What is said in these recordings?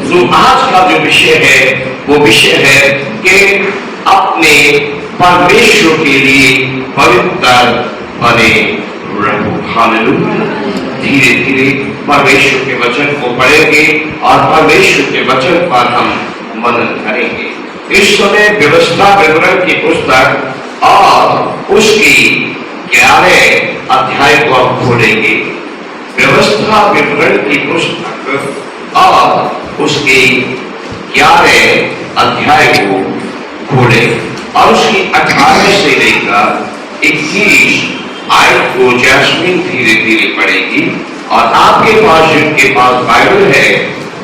तो आज का जो विषय है वो विषय है कि अपने परमेश्वर के लिए पवित्र बने रहो। हालेलुया। धीरे धीरे परमेश्वर के वचन को पढ़ेंगे और परमेश्वर के वचन पर हम मनन करेंगे। इस समय व्यवस्था विवरण की पुस्तक और उसकी 11वें अध्याय को हम खोलेंगे। व्यवस्था विवरण की पुस्तक और उसके 11वें अध्याय को खोले और उसकी 18 से लेकर 21 आयत को जैस्मिन धीरे धीरे पढ़ेगी और आपके पास जिनके पास बाइबल है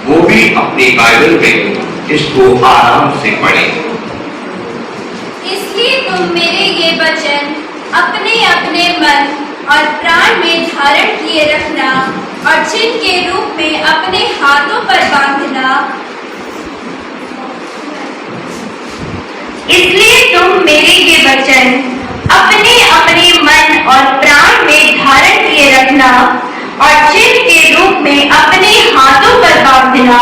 वो भी अपनी बाइबल में इसको आराम से पढ़ें। इसलिए तुम मेरे ये वचन अपने अपने मन और प्राण में धारण किए रखना और चिन्ह के रूप में अपने हाथों पर बांधना। इसलिए तुम मेरे ये वचन अपने अपने मन और प्राण में धारण किए रखना और चिन्ह के रूप में अपने हाथों पर बांधना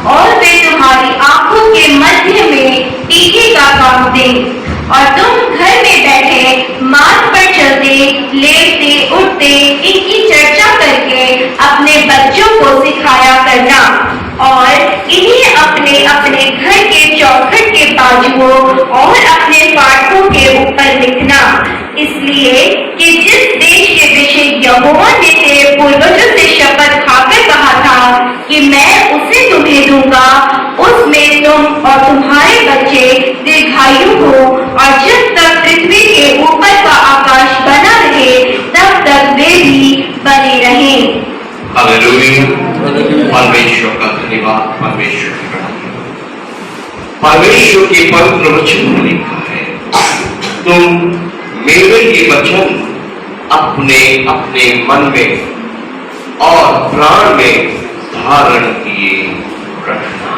और वे तुम्हारी आंखों के मध्य में टीके का काम दें। और तुम घर में बैठे मार्ग पर चलते लेटते उठते इनकी चर्चा करके अपने बच्चों को सिखाया करना और इन्हें अपने अपने घर के चौखट के बाजुओं और अपने फाटकों के ऊपर लिखना, इसलिए कि जिस देश के विषय यहोवा ने तेरे पूर्वजों से शपथ खाकर कहा था कि मैं उसे तुम्हें दूंगा, उसमें तुम और तुम्हारे बच्चे दीर्घायु हो और जब तक पृथ्वी के ऊपर का आकाश बना रहे तब तक वे भी बने रहें। हालेलुया। परमेश्वर का धन्यवाद, परमेश्वर की बड़ाई। परमेश्वर के पवित्र वचन में लिखा है, तुम मेरे ये वचन अपने अपने मन में और प्राण में धारण किए रखना।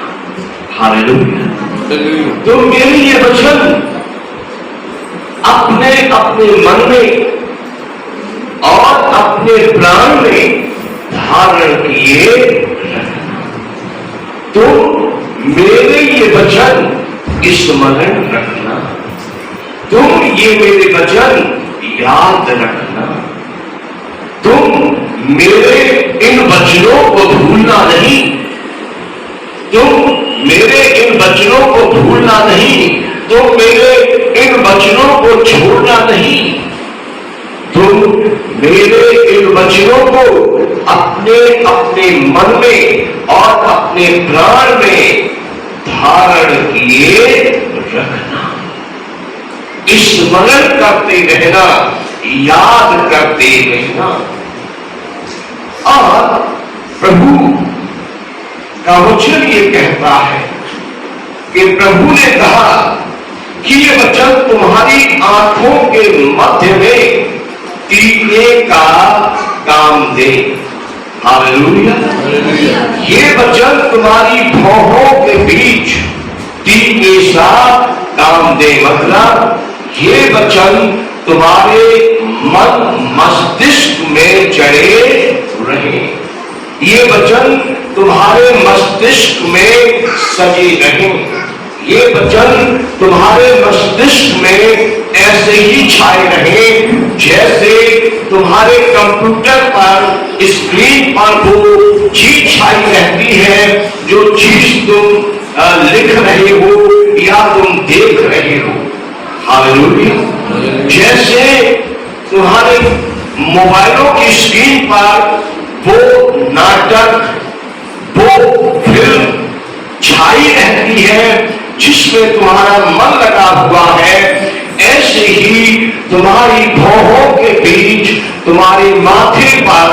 हालेलुया। तुम मेरे ये वचन अपने अपने मन में और अपने प्राण में धारण किए रखना। तुम मेरे ये वचन स्मरण रखना। तुम ये मेरे वचन याद रखना। तुम मेरे इन वचनों को भूलना नहीं। तुम मेरे इन वचनों को भूलना नहीं। तुम मेरे इन वचनों को छोड़ना नहीं। तुम मेरे इन वचनों को अपने अपने मन में और अपने प्राण में धारण किए रखना। स्मरण करते रहना, याद करते रहना। और प्रभु का वचन ये कहता है कि प्रभु ने कहा कि ये वचन तुम्हारी आंखों के मध्य में टीके का काम दे। हालेलुया। ये वचन तुम्हारी भौहों के बीच टीके सा काम दे, मतलब ये वचन तुम्हारे मन मस्तिष्क में चढ़े रहे। ये वचन तुम्हारे मस्तिष्क में सजे रहे। ये वचन तुम्हारे मस्तिष्क में ऐसे ही छाए रहे जैसे तुम्हारे कंप्यूटर पर स्क्रीन पर वो चीज छाई रहती है, जो चीज तुम लिख रहे हो या तुम देख रहे हो। हालेलुया। जैसे तुम्हारे मोबाइलों की स्क्रीन पर वो नाटक, वो फिल्म छाई रहती है जिसमें तुम्हारा मन लगा हुआ है, ऐसे ही तुम्हारी भौहों के बीच, तुम्हारे माथे पर,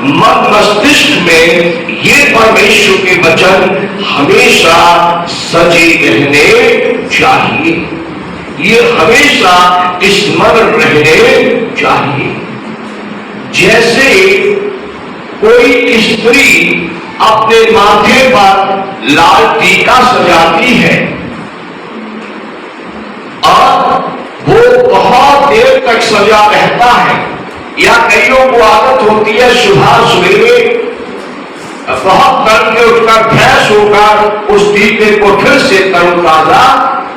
मन मस्तिष्क में ये परमेश्वर के वचन हमेशा सजे रहने चाहिए। ये हमेशा स्मरण रहने चाहिए। जैसे कोई स्त्री अपने माथे पर लाल टीका सजाती है और वो बहुत देर तक सजा रहता है, या कईयों को आदत होती है सुबह सवेरे बहुत तड़के उठकर फ्रेश होकर उस टीके को फिर से तरोताजा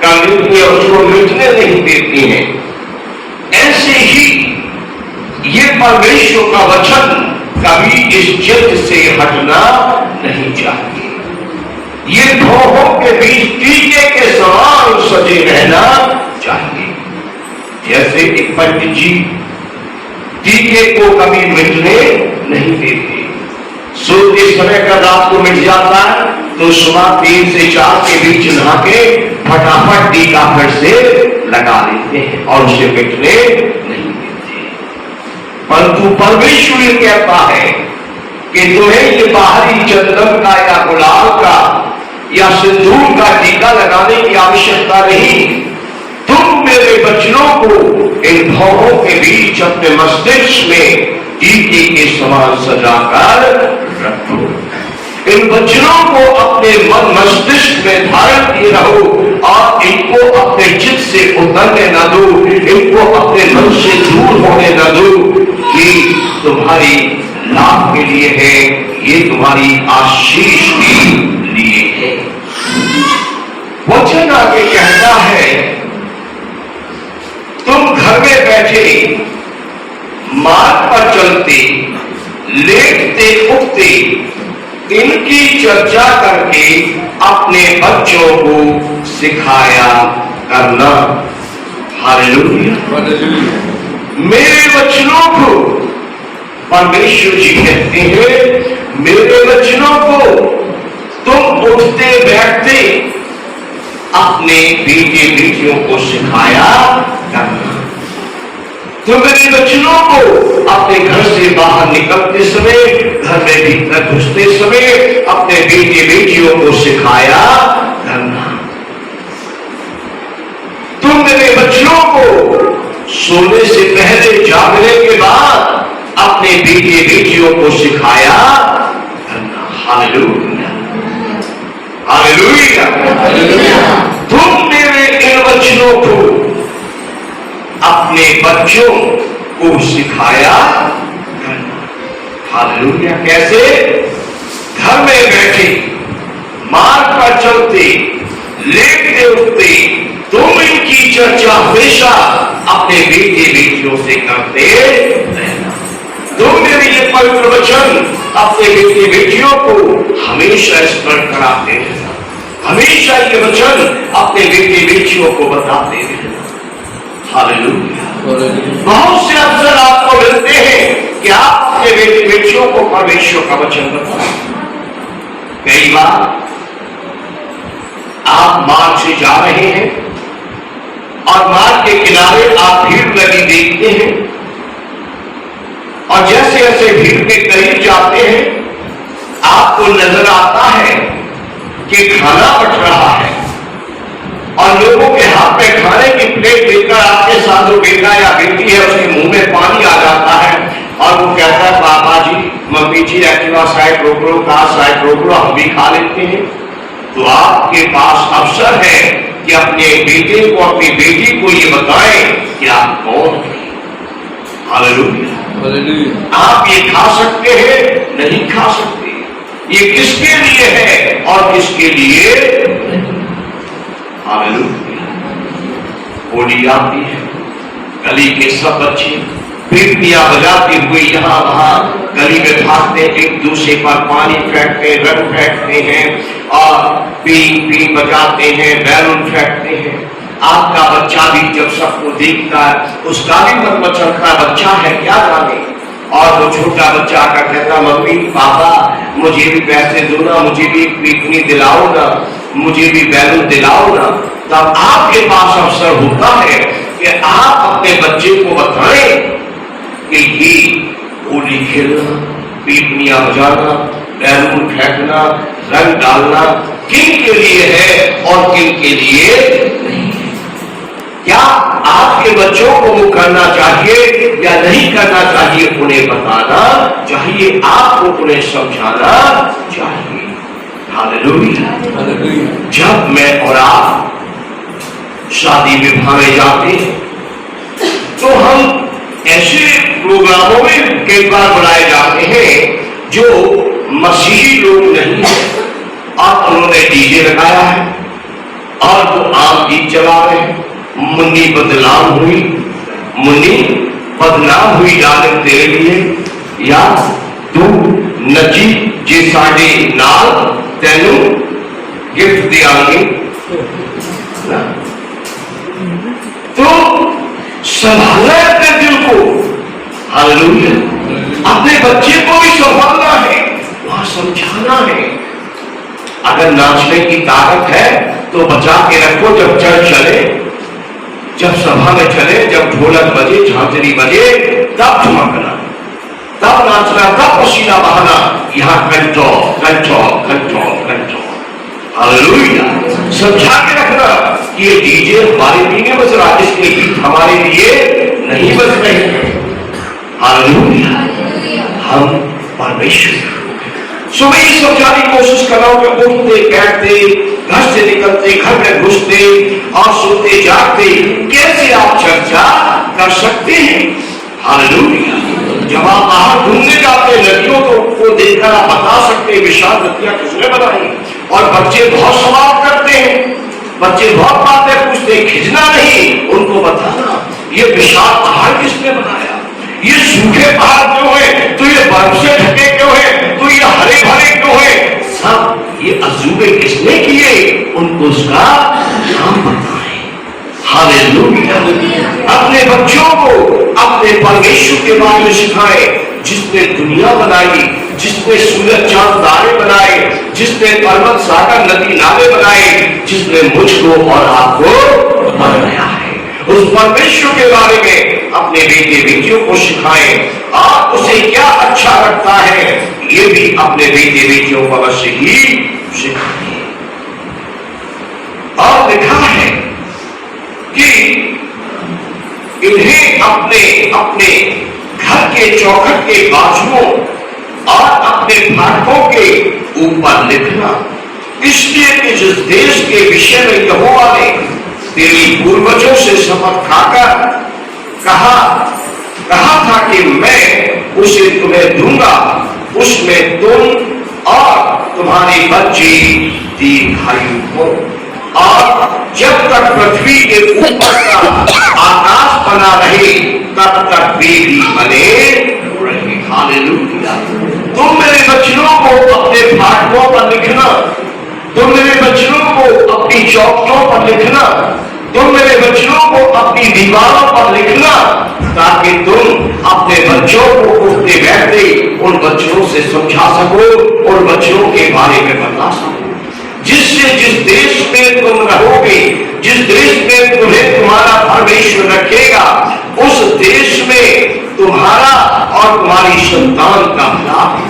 कर देती है, उसको मिटने नहीं देती हैं। ऐसे ही ये परमेश्वर का वचन कभी इस जग से हटना नहीं चाहिए। ये भौहों के बीच टीके के समान सजे रहना चाहिए। जैसे एक पंडित जी टीके को कभी मिटने नहीं देते। सोते समय का रात को मिट जाता है तो सुबह 3 से 4 के बीच नहा के फटाफट टीका फिर से लगा लेते हैं और उसे मिटने नहीं देते। परंतु परमेश्वर ये कहता है कि तुम्हें ये बाहरी चंदन का या गुलाल का या सिंदूर का टीका लगाने की आवश्यकता नहीं। तुम मेरे बच्चों को इन भौहों के बीच अपने मस्तिष्क में टीके के समान सजाकर रखो। इन बच्चों को अपने मन मस्तिष्क में धारण किए रहो और इनको अपने चित्त से उतरने न दो, इनको अपने मन से दूर होने न दो। ये तुम्हारी लाभ के लिए है, ये तुम्हारी आशीष के लिए है। वचन आगे कहता है तुम घर में बैठे मार्ग पर चलते लेटते उठते इनकी चर्चा करके अपने बच्चों को सिखाया करना। हालेलुया। मेरे वचनों को परमेश्वर जी कहते हैं मेरे वचनों को तुम उठते बैठते अपने बेटे बेटियों को सिखाया करना। तो मेरे बच्चों को अपने घर से बाहर निकलते समय, घर में भीतर घुसते समय अपने बेटे बेटियों को सिखाया करना। तुम मेरे बच्चों को सोने से पहले जागने के बाद अपने बेटे बेटियों को सिखाया करना। Hallelujah, hallelujah. तुम मेरे इन वचनों को अपने बच्चों को सिखाया करना। हालेलुया। कैसे? घर में बैठे मार्ग पर चलते लेटते उठते तुम इनकी चर्चा हमेशा अपने बेटे बेटियों से करते रहना। तुम मेरे ये पवित्र वचन अपने बेटे बेटियों को हमेशा स्मरण कराते रहना। हमेशा ये वचन अपने बेटे बेटियों को बताते रहना। हालेलुया। बहुत से अवसर आपको मिलते हैं कि आप अपने बेटे बेटियों को परमेश्वर का वचन बताएं। कई बार आप मार्ग से जा रहे हैं और मार्ग के किनारे आप भीड़ लगी देखते हैं और जैसे जैसे भीड़ के करीब जाते हैं आपको नजर आता है कि खाना बट रहा है और लोगों के हाथ में खाने की प्लेट लेकर आपके साथ जो बेटा या बेटी है उसके मुंह में पानी आ जाता है और वो कहता है पापा जी मम्मी जी एक्टिवा साइड रोक लो, कार साइड रोक लो, हम भी खा लेते हैं। तो आपके पास अवसर है कि अपने बेटे को अपनी बेटी को ये बताएं कि आप कौन हैं। हालेलुया। आप ये खा सकते हैं, नहीं खा सकते, ये किसके लिए है और किसके लिए नहीं। हालेलुया। होली आती है, गली के सब बच्चे पीपियां बजाते हुए यहाँ वहां गली में भागते, एक दूसरे पर पानी फेंकते, रंग फेंकते हैं और पी बजाते हैं, बैलून फेंकते हैं। आपका बच्चा भी जब सबको देखता है उसका भी मन मचलता, बच्चा है क्या जाने, और वो छोटा बच्चा आकर कहता मम्मी पापा मुझे भी पैसे दो ना, मुझे भी पीपनी दिलाओ ना, मुझे भी बैलून दिलाओ ना। तब आपके पास अवसर होता है कि आप अपने बच्चे को बताएं कि ये होली खेलना, पीपनियां बजाना, बैलून फेंकना, रंग डालना किन के लिए है और किन के लिए नहीं है। क्या आपके बच्चों को वो करना चाहिए या नहीं करना चाहिए, उन्हें बताना चाहिए, आपको उन्हें समझाना चाहिए। हालेलुया। जब मैं और आप शादी विवाह में जाते हैं तो हम ऐसे प्रोग्रामों में कई बार बुलाए जाते हैं जो मसीही लोग नहीं है और उन्होंने डीजे लगाया है और वो आम गीत चला रहे हैं। मुन्नी बदनाम हुई जालिम तेरे लिए, या तू नची जे साडे नाल तेनू गिफ्ट दियांगे। तो संभालना है अपने दिल को, हालेलुया। अपने बच्चे को भी संभालना है, वहां समझाना है। अगर नाचने की ताकत है तो बचा के रखो, जब चर्च चले, जब सभा में चले, जब ढोलक बजे, झांझरी बजे, तब चमकना, तब नाचना, तब पसीना बहाना। यहां कंट्रोल, हालेलुया। समझा के रखना कि ये डीजे हमारे लिए नहीं बज रहा, इसके गीत हमारे लिए नहीं बज रहे हैं, हालेलुया। हम परमेश्वर। सो मैं ये समझाने की कोशिश कर रहा हूं कि उठते बैठते, घर से निकलते, घर में घुसते और सोते जागते कैसे आप चर्चा कर सकते हैं, हालेलुया। जब आप बाहर घूमने जाते हैं, नदियों को देखकर आप बता सकते हैं विशाल नदियां किसने बनाई। और बच्चे बहुत सवाल करते हैं, बच्चे बहुत बातें पूछते हैं, खिंचना नहीं, उनको बताना ये विशाल पहाड़ किसने बनाया, ये सूखे पहाड़ क्यों है, तो ये बर्फ से ढके क्यों है, तो ये हरे भरे क्यों है, सब ये अजूबे किसने किए, उनको उसका नाम बताएं, हालेलुया। अपने बच्चों को अपने परमेश्वर के बारे में सिखाएं, जिसने दुनिया बनाई, जिसने सूरज चांद तारे बनाए, जिसने पर्वत सागर नदी नाले बनाए, जिसने मुझको और आपको बनाया है, उस परमेश्वर के बारे में अपने बेटे बेटियों को सिखाएं। और उसे क्या अच्छा लगता है ये भी अपने बेटे बेटियों को अवश्य ही सिखाएं। और लिखा है कि इन्हें अपने अपने घर के चौखट के बाजुओं और अपने फाटकों के ऊपर लिखना, इसलिए कि जिस देश के विषय में यहोवा ने तेरी पूर्वजों से शपथ खाकर कहा था कि मैं उसे तुम्हें दूंगा, उसमें तुम और तुम्हारे बच्चे दीर्घायु हो, और जब तक पृथ्वी के ऊपर का आकाश बना रहे तब तक वे भी बने रहे, हालेलुया। तुम मेरे बच्चों को अपने फाटकों पर लिखना, तुम मेरे बच्चों को अपनी चौखटों पर लिखना, तुम मेरे बच्चों को अपनी दीवारों पर लिखना, ताकि तुम अपने बच्चों को उठते बैठते उन बच्चों से समझा सको, उन बच्चों के बारे में बता सको, जिससे जिस देश में तुम रहोगे, जिस देश में तुम्हें तुम्हारा परमेश्वर रखेगा, उस देश में तुम्हारा और तुम्हारी संतान का भला है।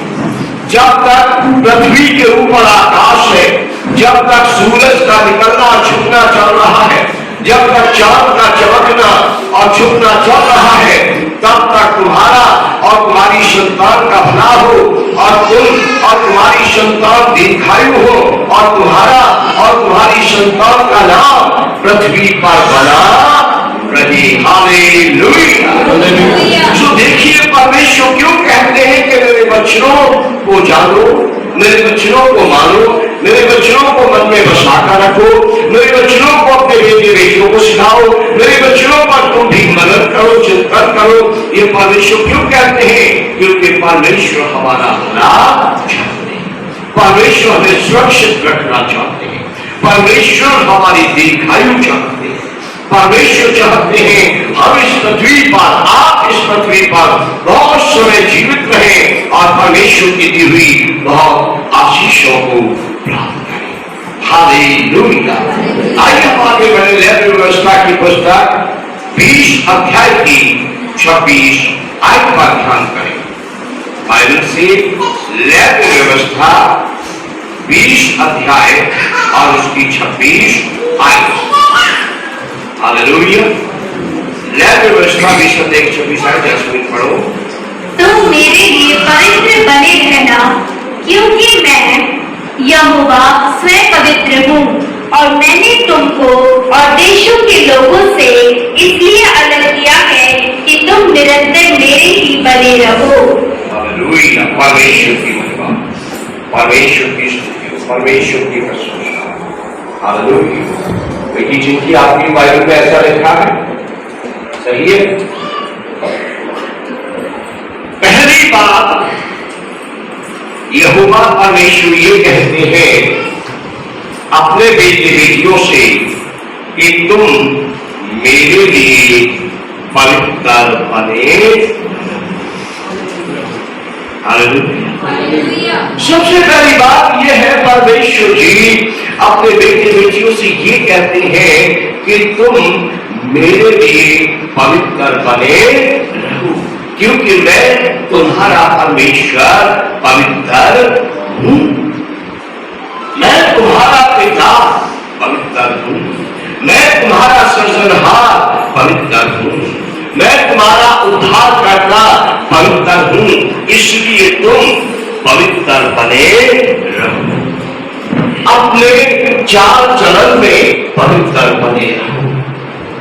जब तक पृथ्वी के ऊपर आकाश है, जब तक सूरज का निकलना झुकना चल रहा है, जब तक चांद का चमकना और झुकना चल रहा है, तब तक तुम्हारा और तुम्हारी संतान का भला हो, और तुम और तुम्हारी संतान दीर्घायु हो, और तुम्हारा और तुम्हारी संतान का नाम पृथ्वी पर बना रहे, हालेलुया। तो देखिए परमेश्वर क्यों कहते हैं कि मेरे बच्चों को जानो, मेरे बच्चों को मानो, मेरे बच्चों को मन में बसाकर रखो, मेरे बच्चों को अपने बेटे बेटियों को सिखाओ, मेरे बच्चों पर तुम भी मदद करो, चिंतन करो। ये परमेश्वर क्यों कहते हैं? क्योंकि परमेश्वर हमारा भला चाहते हैं, परमेश्वर हमें सुरक्षित रखना चाहते हैं, परमेश्वर हमारी दीर्घायु चाहते हैं, परमेश्वर चाहते हैं हम इस पृथ्वी पर, आप इस पृथ्वी पर बहुत समय जीवित रहें और परमेश्वर की दी हुई बहुत आशीषों को प्राप्त करें, हालेलुया। आइए हम आगे बढ़े। लेवी व्यवस्था की पुस्तक 20 अध्याय की 26 आयत पर ध्यान करें। बाइबल से लेवी व्यवस्था 20 अध्याय और उसकी 26 आयत, हालेलुया। लेवी व्यवस्था 20 अध्याय 26 आयत 10 मिनट पढ़ो। तुम मेरे लिए पवित्र बने रहना, क्योंकि मैं यहोवा स्वयं पवित्र हूँ, और मैंने तुमको और देशों के लोगों से इसलिए अलग किया है कि तुम निरंतर मेरे ही बने रहो, हालेलुया। परमेश्वर की महिमा। परमेश्वर की स्तुति, परमेश्वर की प्रशंसा। हालेलुया। बेटी जिनकी आपकी बाइबल में ऐसा लिखा है, सही है। पहली बात यहोवा परमेश्वर ये कहते हैं अपने बेटे बेटियों से कि तुम मेरे लिए पवित्र बने। हालेलुया। सबसे पहली बात यह है परमेश्वर जी अपने बेटे बेटियों से ये कहते हैं कि तुम मेरे लिए पवित्र बने रहो, क्योंकि मैं तुम्हारा परमेश्वर पवित्र हूं। मैं तुम्हारा पिता पवित्र हूं। मैं तुम्हारा सृजनहार पवित्र हूं। मैं तुम्हारा उद्धारकर्ता पवित्र हूं। इसलिए तुम पवित्र बने रहो। अपने चाल चलन में पवित्र बने रहो।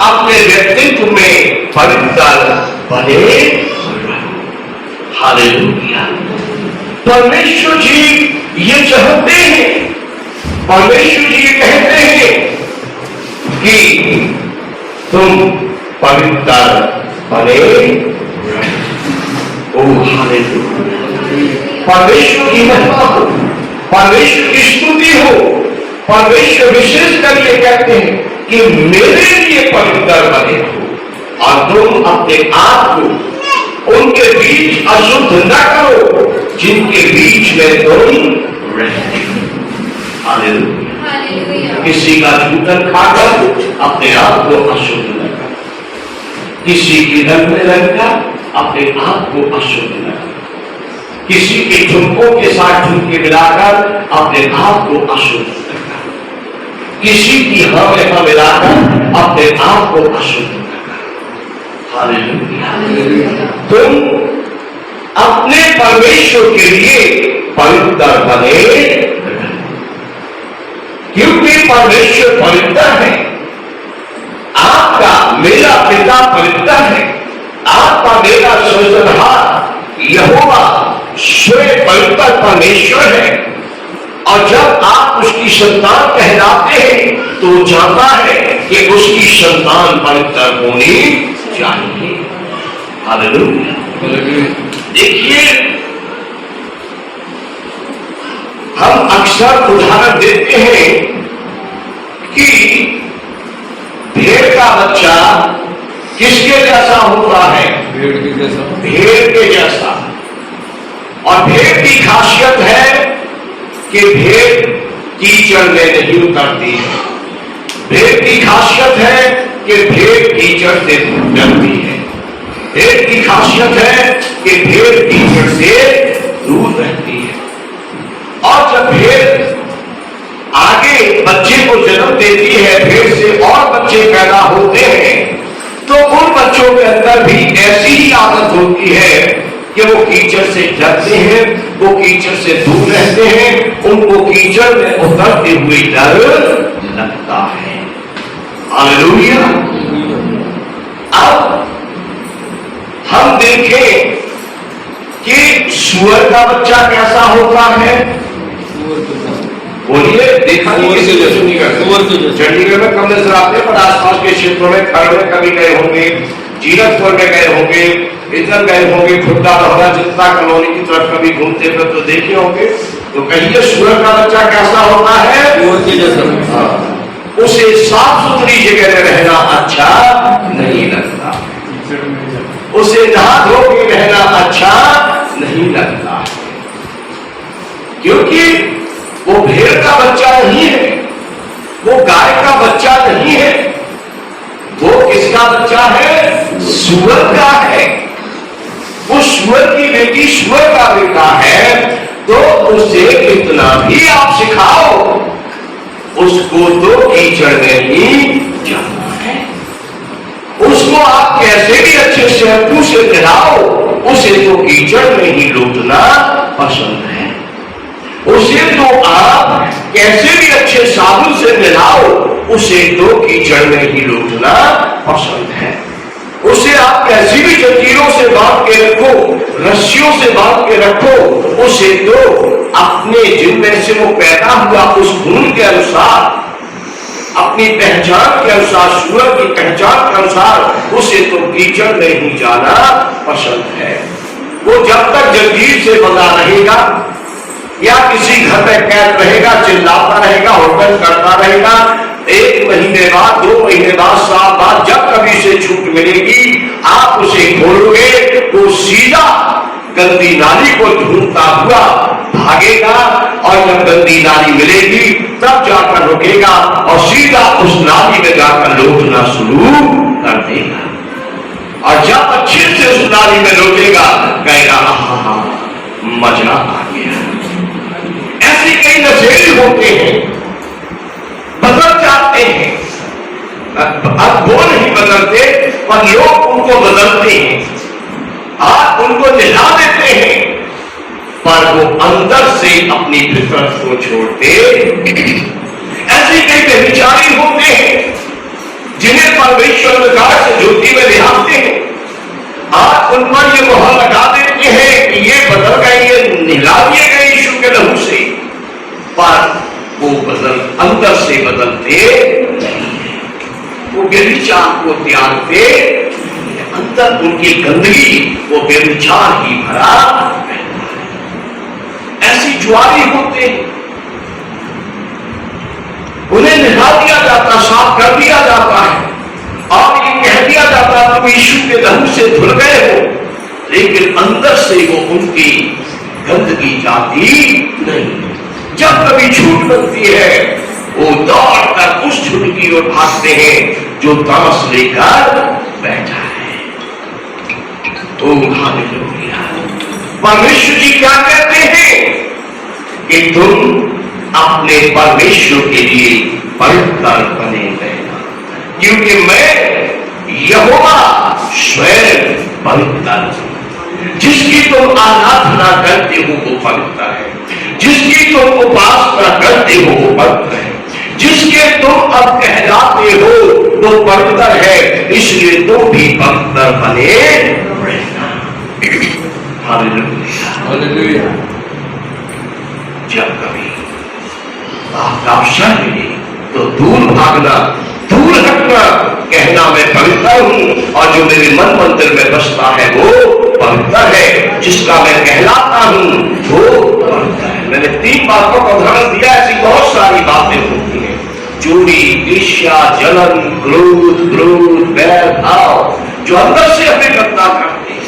अपने व्यक्तित्व में पवित्र बने रहो। हालेलुया। परमेश्वर जी ये चाहते हैं, परमेश्वर जी ये कहते हैं कि तुम पवित्र बने रहो। ओ हालेलुया। परमेश्वर की महिमा हो, परमेश्वर की स्तुति हो। परमेश्वर विशेष कर ये कहते हैं कि मेरे लिए पवित्र बने हो और तुम अपने आप को उनके बीच अशुद्ध न करो जिनके बीच में तुम रहते हो। हालेलुया। किसी का जूतन खाकर अपने आप को अशुद्ध न करो, किसी की रंग में रंगकर अपने आप को अशुद्ध न करो, किसी के झुमकों के साथ झुमके मिलाकर अपने आप को अशुद्ध न करो, किसी की हाँ में हाँ मिलाकर अपने आप को अशुद्ध न करो। हालेलुया। तुम अपने परमेश्वर के लिए पवित्र बने, क्योंकि परमेश्वर पवित्र है। आपका मेरा पिता पवित्र है। आपका मेरा सृजनहार यहोवा स्वयं पवित्र परमेश्वर है। और जब आप उसकी संतान कहलाते हैं तो जानता है कि उसकी संतान पवित्र होनी चाहिए। हालेलुया। देखिए, हम अक्सर उदाहरण देते हैं कि भेड़ का बच्चा किसके जैसा होता है? भेड़ के जैसा। भेड़ के जैसा। और भेड़ की खासियत है कि भेड़ कीचड़ में नहीं उतरती है। भेड़ की खासियत है कि भेड़ कीचड़ से डरती है। भेड़ की खासियत है कि भेड़ कीचड़ से दूर रहती है। और जब भेड़ आगे बच्चे को जन्म देती है, भेड़ से और बच्चे पैदा होते हैं, तो उन बच्चों के अंदर भी ऐसी ही आदत होती है कि वो कीचड़ से डरते हैं, वो कीचड़ से दूर रहते हैं, उनको कीचड़ में उतरते हुए डर लगता है। हालेलुया। अब हम देखें कि सूअर का बच्चा कैसा होता है। बोलिए, देखा नहीं किसी ने सुनी कर चंडीगढ़ में कम नजर आते हैं, पर आसपास के क्षेत्रों में खड़ में कभी गए होंगे, जीरकपुर में गए होंगे, इधर गए होंगे, खुट्टा लहरा जितना कॉलोनी की तरफ कभी घूमते हुए तो देखे होंगे। तो कहिए सूअर का बच्चा कैसा होता है? उसे साफ सुथरी जगह में रहना अच्छा नहीं लगता, उसे नहा धो के रहना अच्छा नहीं लगता, क्योंकि वो भेड़ का बच्चा नहीं है, वो गाय का बच्चा नहीं है, वो किसका बच्चा है? सूअर का है। वो सूअर की बेटी सूअर का बेटा है, तो उसे कितना भी आप सिखाओ, उसको तो कीचड़ में ही जाना है। उसको आप कैसे भी अच्छे शैम्पू से नहलाओ, उसे तो कीचड़ में ही लौटना पसंद है। उसे तो आप कैसे भी अच्छे साबुन से नहलाओ, उसे तो कीचड़ में ही लौटना पसंद है। उसे आप कैसी भी जल्दी जंजीरों से बांध के रखो, रस्सियों से बांध के रखो, उसे तो अपने जिनमें से वो पैदा हुआ उस खून के अनुसार, अपनी पहचान के अनुसार, सूरत की पहचान के अनुसार उसे तो कीचड़ में ही जाना पसंद है। वो जब तक जंजीर से बंधा रहेगा या किसी घर में कैद रहेगा, चिल्लाता रहेगा, हुड़दंग करता रहेगा, 1 महीने बाद, 2 महीने बाद, साल बाद जब कभी से छूट मिलेगी, आप उसे खोलोगे तो सीधा गंदी नाली को ढूंढता हुआ भागेगा, और जब गंदी नाली मिलेगी तब जाकर रुकेगा और सीधा उस नाली में जाकर लौटना शुरू कर देगा। और जब अच्छे से उस नाली में लौटेगा कहेगा हाँ मजा आ गया। ऐसे कई नशेड़ी होते हैं, बदल जाते हैं, अब वो नहीं बदलते पर लोग उनको बदलते हैं, आप उनको निभा देते हैं, पर वो अंदर से अपनी फितरत को छोड़ते। ऐसे कई व्यभिचारी होते हैं जिन्हें परमेश्वर प्रकार से ज्योति में लिहाते हैं, आप उन पर ये मोहर लगा देते हैं कि ये बदल गए, ये निला दिए गए यीशु के लहू से, पर वो बदल अंदर से बदलते नहीं है। वो व्यभिचार को त्यागते, अंदर उनकी गंदगी वो व्यभिचार ही भरा रहता है। ऐसी जुआरी होते हैं, उन्हें निभा दिया जाता, साफ कर दिया जाता है और ये कह दिया जाता तुम यीशु के लहू से धुल गए हो, लेकिन अंदर से वो उनकी गंदगी जाती नहीं। जब कभी छूट बनती है वो दौड़कर उस छूट की ओर भागते हैं जो ताश लेकर बैठा है। ओ हालेलुया। परमेश्वर जी क्या कहते हैं कि तुम अपने परमेश्वर के लिए पवित्र बने रहना, क्योंकि मैं यहोवा स्वयं पवित्र हूं। जिसकी तुम आराधना करते हो वो पवित्र है, जिसकी तुम उपासना करते हो वो पवित्र है, जिसके तुम अब कहलाते हो वो पवित्र है, इसलिए तुम भी पवित्र बने रहना। हालेलुया। जब कभी आपका अवसर मिले तो दूर भागना, दूर हटना, कहना मैं पवित्र हूं और जो मेरे मन मंदिर में बसता है वो पवित्र है, जिसका मैं कहलाता हूं वो पवित्र है। मैंने 3 बातों का उदाहरण दिया, ऐसी बहुत सारी बातें होती हैं, चोरी, ईर्ष्या, जलन, क्रोध, बैर भाव, जो अंदर से हमें गंदा करते हैं,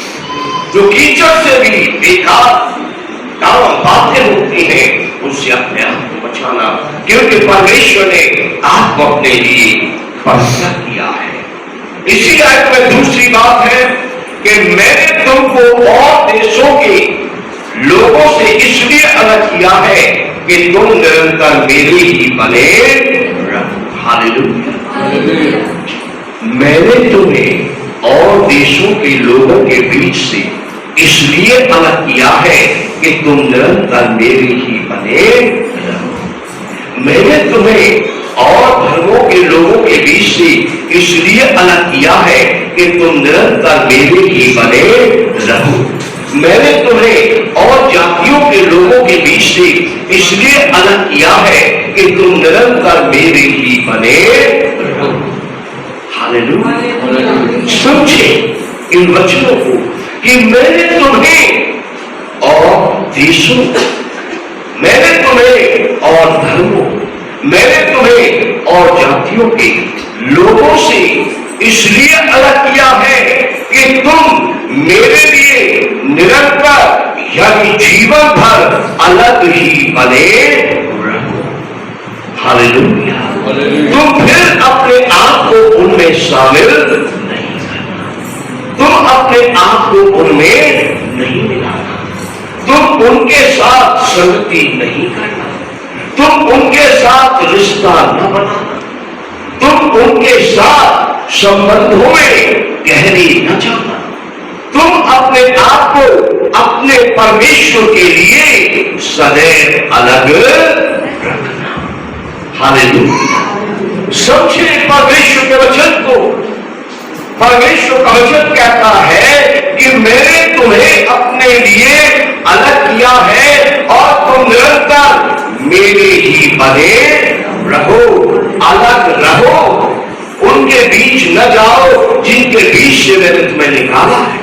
जो कीचड़ से भी बेकार बातें होती हैं, उससे अपने आप को बचाना, क्योंकि परमेश्वर ने आपको अपने लिए पवित्र किया है। इसी आयत में दूसरी बात है कि मैंने तुमको और देशों के लोगों से इसलिए अलग किया है कि तुम निरंतर मेरे ही बने रहो। हालेलुया। मैंने तुम्हें और देशों के लोगों के बीच से इसलिए अलग किया है कि तुम निरंतर मेरे ही बने रहो। मैंने तुम्हें और धर्मों के लोगों के बीच से इसलिए अलग किया है कि तुम निरंतर मेरे ही बने रहो। मैंने तुम्हें और जातियों के लोगों के बीच से इसलिए अलग किया है कि तुम निरंतर मेरे ही बने रहो। हालेलुया। समझे इन वचनों को कि मैंने तुम्हें और देशों, मैंने तुम्हें और धर्मों, मैंने तुम्हें और जातियों के लोगों से इसलिए अलग किया है कि तुम मेरे लिए निरंतर यानी जीवन भर अलग ही बने रहो। हालेलुया। तुम फिर अपने आप को उनमें शामिल नहीं करना, तुम अपने आप को उनमें नहीं मिलाना, तुम उनके साथ संगति नहीं करना, तुम उनके साथ रिश्ता न बनाना, तुम उनके साथ संबंधों में गहरी न जाना, तुम अपने आप को अपने परमेश्वर के लिए सदैव अलग रखना। हालेलुया। समझे परमेश्वर के वचन को। परमेश्वर का वचन कहता है कि मैंने तुम्हें अपने लिए अलग किया है और तुम निरंतर मेरे ही बने रहो, अलग रहो, उनके बीच न जाओ जिनके बीच से मैंने तुम्हें निकाला है,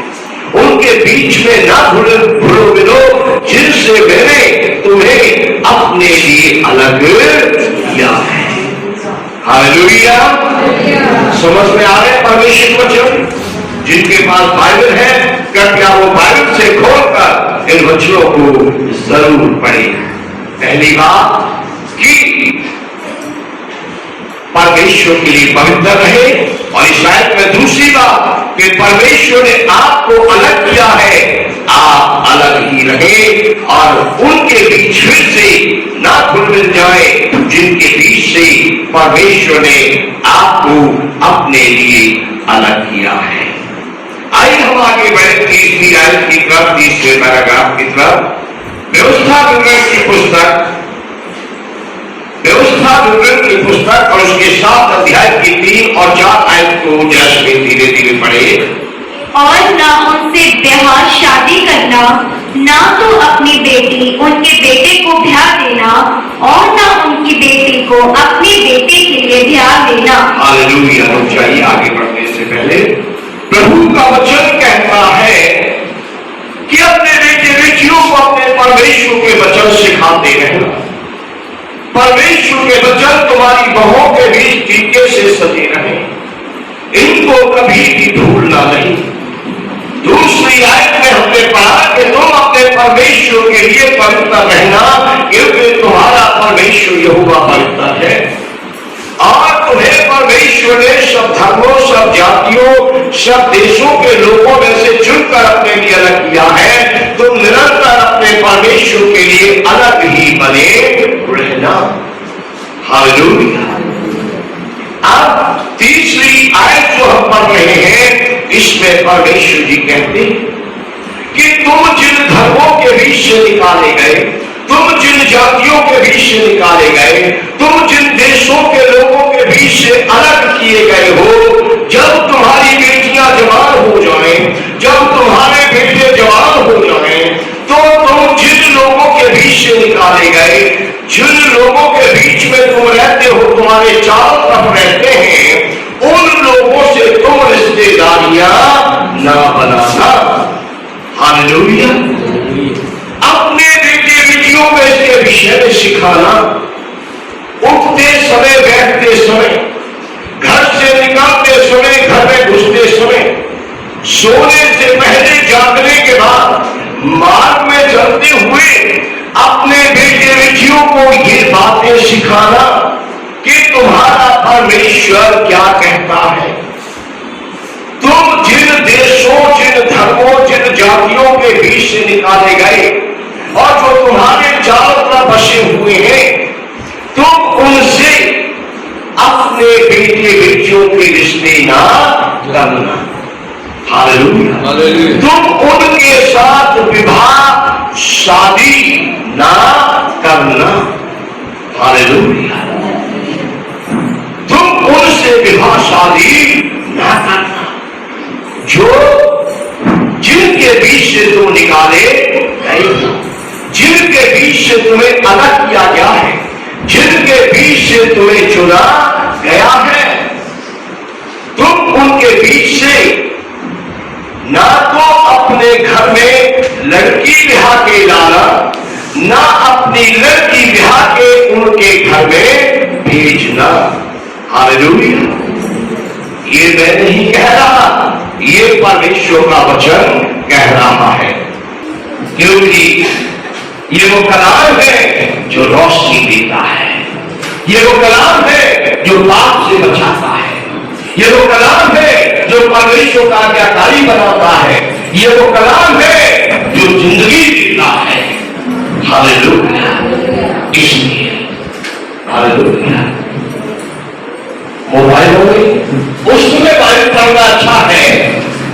उनके बीच में ना घुलो मिलो जिनसे मैंने तुम्हें अपने लिए अलग किया है। हालेलुया। समझ में आ रहे परमेश्वर वचन? जिनके पास बाइबल है कृपया वो बाइबल से खोलकर इन वचनों को जरूर पढ़े। पहली बात कि परमेश्वर के लिए पवित्र रहे, और इस आयत में दूसरी बात कि परमेश्वर ने आपको अलग किया है, आप अलग ही रहे और उनके बीच फिर से ना घुल मिल जाए जिनके बीच से परमेश्वर ने आपको अपने लिए अलग किया है। आइए हम आगे बढ़े तीसरी आयत की तरफ, तीसरे पैराग्राफ की तरफ। व्यवस्था विवरण की पुस्तक, व्यवस्था विवरण की पुस्तक और उसके 7 अध्याय की 3 और 4 आयत को जैसे धीरे धीरे पढ़े। और ना उनसे ब्याह शादी करना, ना तो अपनी बेटी उनके बेटे को ब्याह देना, और ना उनकी बेटी को अपने बेटे के लिए ब्याह देना। हालेलुया। रुक जाइए, आगे बढ़ने से पहले प्रभु का वचन कहता है कि अपने बेटे बेटियों को अपने परमेश्वर के वचन सिखाते रहना। परमेश्वर के वचन तुम्हारी बहों के बीच टीके से सजे रहे, इनको कभी भी भूलना नहीं। दूसरी आयत में हमने पढ़ा कि तुम अपने परमेश्वर के लिए पवित्र रहना, क्योंकि तुम्हारा परमेश्वर यहोवा पवित्र है। और तुम्हें परमेश्वर ने सब धर्मों, सब जातियों, सब देशों के लोगों में से चुनकर अपने लिए अलग किया है। तुम निरंतर अपने परमेश्वर के लिए अलग ही बने रहना। हालेलुया। अब तीसरी आयत जो हम पढ़ रहे हैं, इसमें परमेश्वर जी कहते हैं कि तुम जिन धर्मों के बीच से निकाले गए, तुम जिन जातियों के बीच से निकाले गए, तुम जिन देशों के लोगों के बीच से अलग किए गए हो, जब तुम्हारी बेटियां जवान हो जाएं, जब तुम्हारे बेटे जवान हो जाएं, तो तुम जिन लोगों के बीच से निकाले गए, जिन लोगों के बीच में तुम रहते हो, तुम्हारे चारों तरफ रहते हैं, उन लोगों से तुम रिश्तेदारियां ना बनाना। हालेलुया। अपने बेटे बेटियों को इसके विषय में सिखाना, उठते समय, बैठते समय, घर से निकलते समय, घर में घुसते समय, सोने से पहले, जागने के बाद, मार्ग में चलते हुए अपने बेटे बेटियों को ये बातें सिखाना कि तुम्हारा परमेश्वर क्या कहता है। तुम जिन देशों, जिन धर्मों, जिन जातियों के बीच से निकाले गए और जो तुम्हारे चारों तरफ बसे हुए हैं, तुम उनसे अपने बेटे बेटियों के रिश्ते ना करना। हालेलुया। तुम उनके साथ विवाह शादी ना करना। हालेलुया। तुम उनसे विवाह शादी ना करना जो जिनके बीच से तुम निकाले गए हो, जिनके बीच से तुम्हें अलग किया गया है, जिनके बीच से तुम्हें चुना गया है। तुम उनके बीच से ना तो अपने घर में लड़की ब्याह के लाना, ना अपनी लड़की ब्याह के उनके घर में भेजना। हालेलुया। ये मैं नहीं कह रहा, ये परमेश्वर का वचन कह रहा है, क्योंकि ये वो कलाम है जो रोशनी देता है, ये वो कलाम है जो पाप से बचाता है, ये वो कलाम है जो परमेश्वर का आज्ञाकारी बनाता है, ये वो कलाम है जो जिंदगी देता है। हालेलुया। इसलिए हालेलुया, मोबाइल में उस समय बाइबल पढ़ना अच्छा है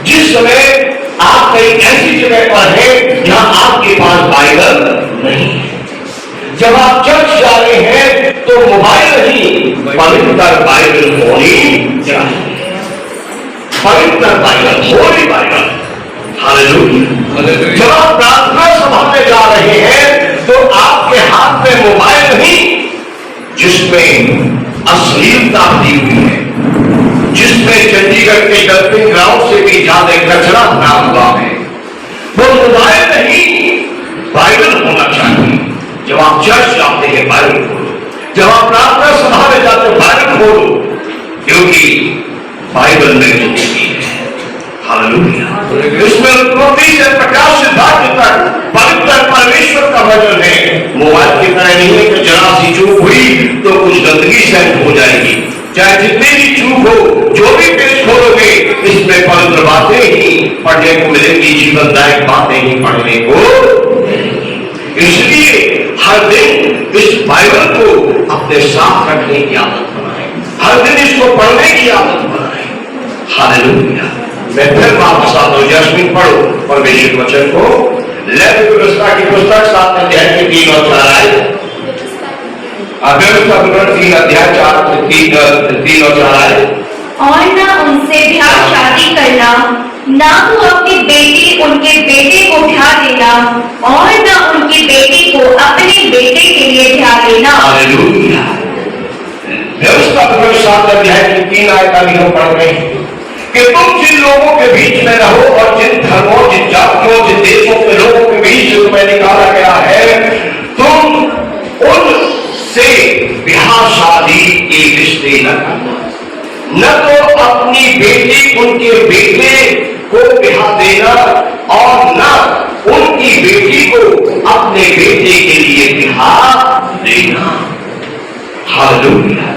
जिस समय आप कहीं ऐसी जगह पर हैं जहां आपके पास बाइबल नहीं है। जब आप चर्च जा रहे हैं तो मोबाइल नहीं, पवित्र बाइबल होनी चाहिए। पवित्र बाइबल, होली बाइबल, हालेलुया। जब आप प्रार्थना सभा में जा रहे हैं तो आपके हाथ में मोबाइल नहीं जिसमें अश्लीलता दी हुई है, जिसमें चंडीगढ़ के डंपिंग ग्राउंड से भी ज्यादा कचरा भरा हुआ है, वो मोबाइल नहीं, बाइबल होना चाहिए। जब आप चर्च जाते हैं बाइबल खोलो, जब आप प्रार्थना सभा में जाते हो बाइबल खोलो, क्योंकि बाइबल में जिंदगी है। हालेलुया। इसमें उत्पत्ति से प्रकाशित भाग्य तक पवित्र परमेश्वर का वचन है। मोबाइल की तरह नहीं है कि जरा सी चूक हुई तो कुछ गंदगी सेंड हो जाएगी। चाहे जितनी भी चूक हो, जो भी पेज खोलोगे इसमें पवित्र बातें ही पढ़ने को मिलेंगी, जीवनदायक बातें ही पढ़ने को मिलेंगी। इसलिए हर दिन इस बाइबल को अपने साथ रखने की आदत बनाए, हर दिन इसको पढ़ने की आदत बनाए। हालेलुया। मैं फिर वापस आता हूं, जस्मिन पढ़ो परमेश्वर वचन को। लेवी व्यवस्था की पुस्तक 7 अध्याय के 3 और 4 आए। व्यवस्था विवरण 3 अध्याय 3 और 4 आए। और न उनसे ब्याह शादी करना, ना तो अपनी बेटी उनके बेटे को ब्याह देना, और न उनकी बेटी को अपने बेटे के लिए ब्याह देना। हालेलुया। व्यवस्था विवरण 7 अध्याय की 3 आयत अभी हम पढ़ रहे हैं कि तुम जिन लोगों के बीच में रहो और जिन धर्मों, जिन जातियों, जिन देशों के लोगों के बीच से तुम्हें निकाला गया है, तुम उनसे ब्याह शादी के रिश्ते न करना, न तो अपनी बेटी उनके बेटे को ब्याह देना और न उनकी बेटी को अपने बेटे के लिए ब्याह देना। हालेलुया।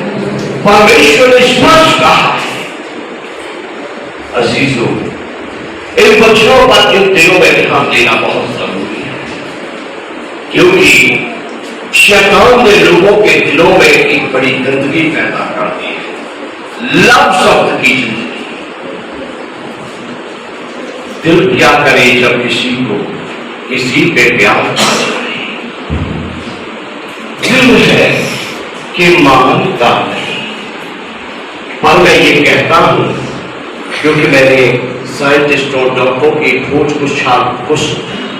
परमेश्वर ने स्पष्ट कहा है। अजीजों, इन बच्चों पर इन दिनों में ध्यान देना बहुत जरूरी है, क्योंकि शैतान ने लोगों के दिलों में एक बड़ी गंदगी पैदा कर दी है। लव शब्द की जिंदगी। दिल क्या करे जब किसी को किसी पे प्यार आ जाए। दिल है कि मानता नहीं। और मैं ये कहता हूं क्योंकि मैंने साइंटिस्ट और डॉक्टरों की खोज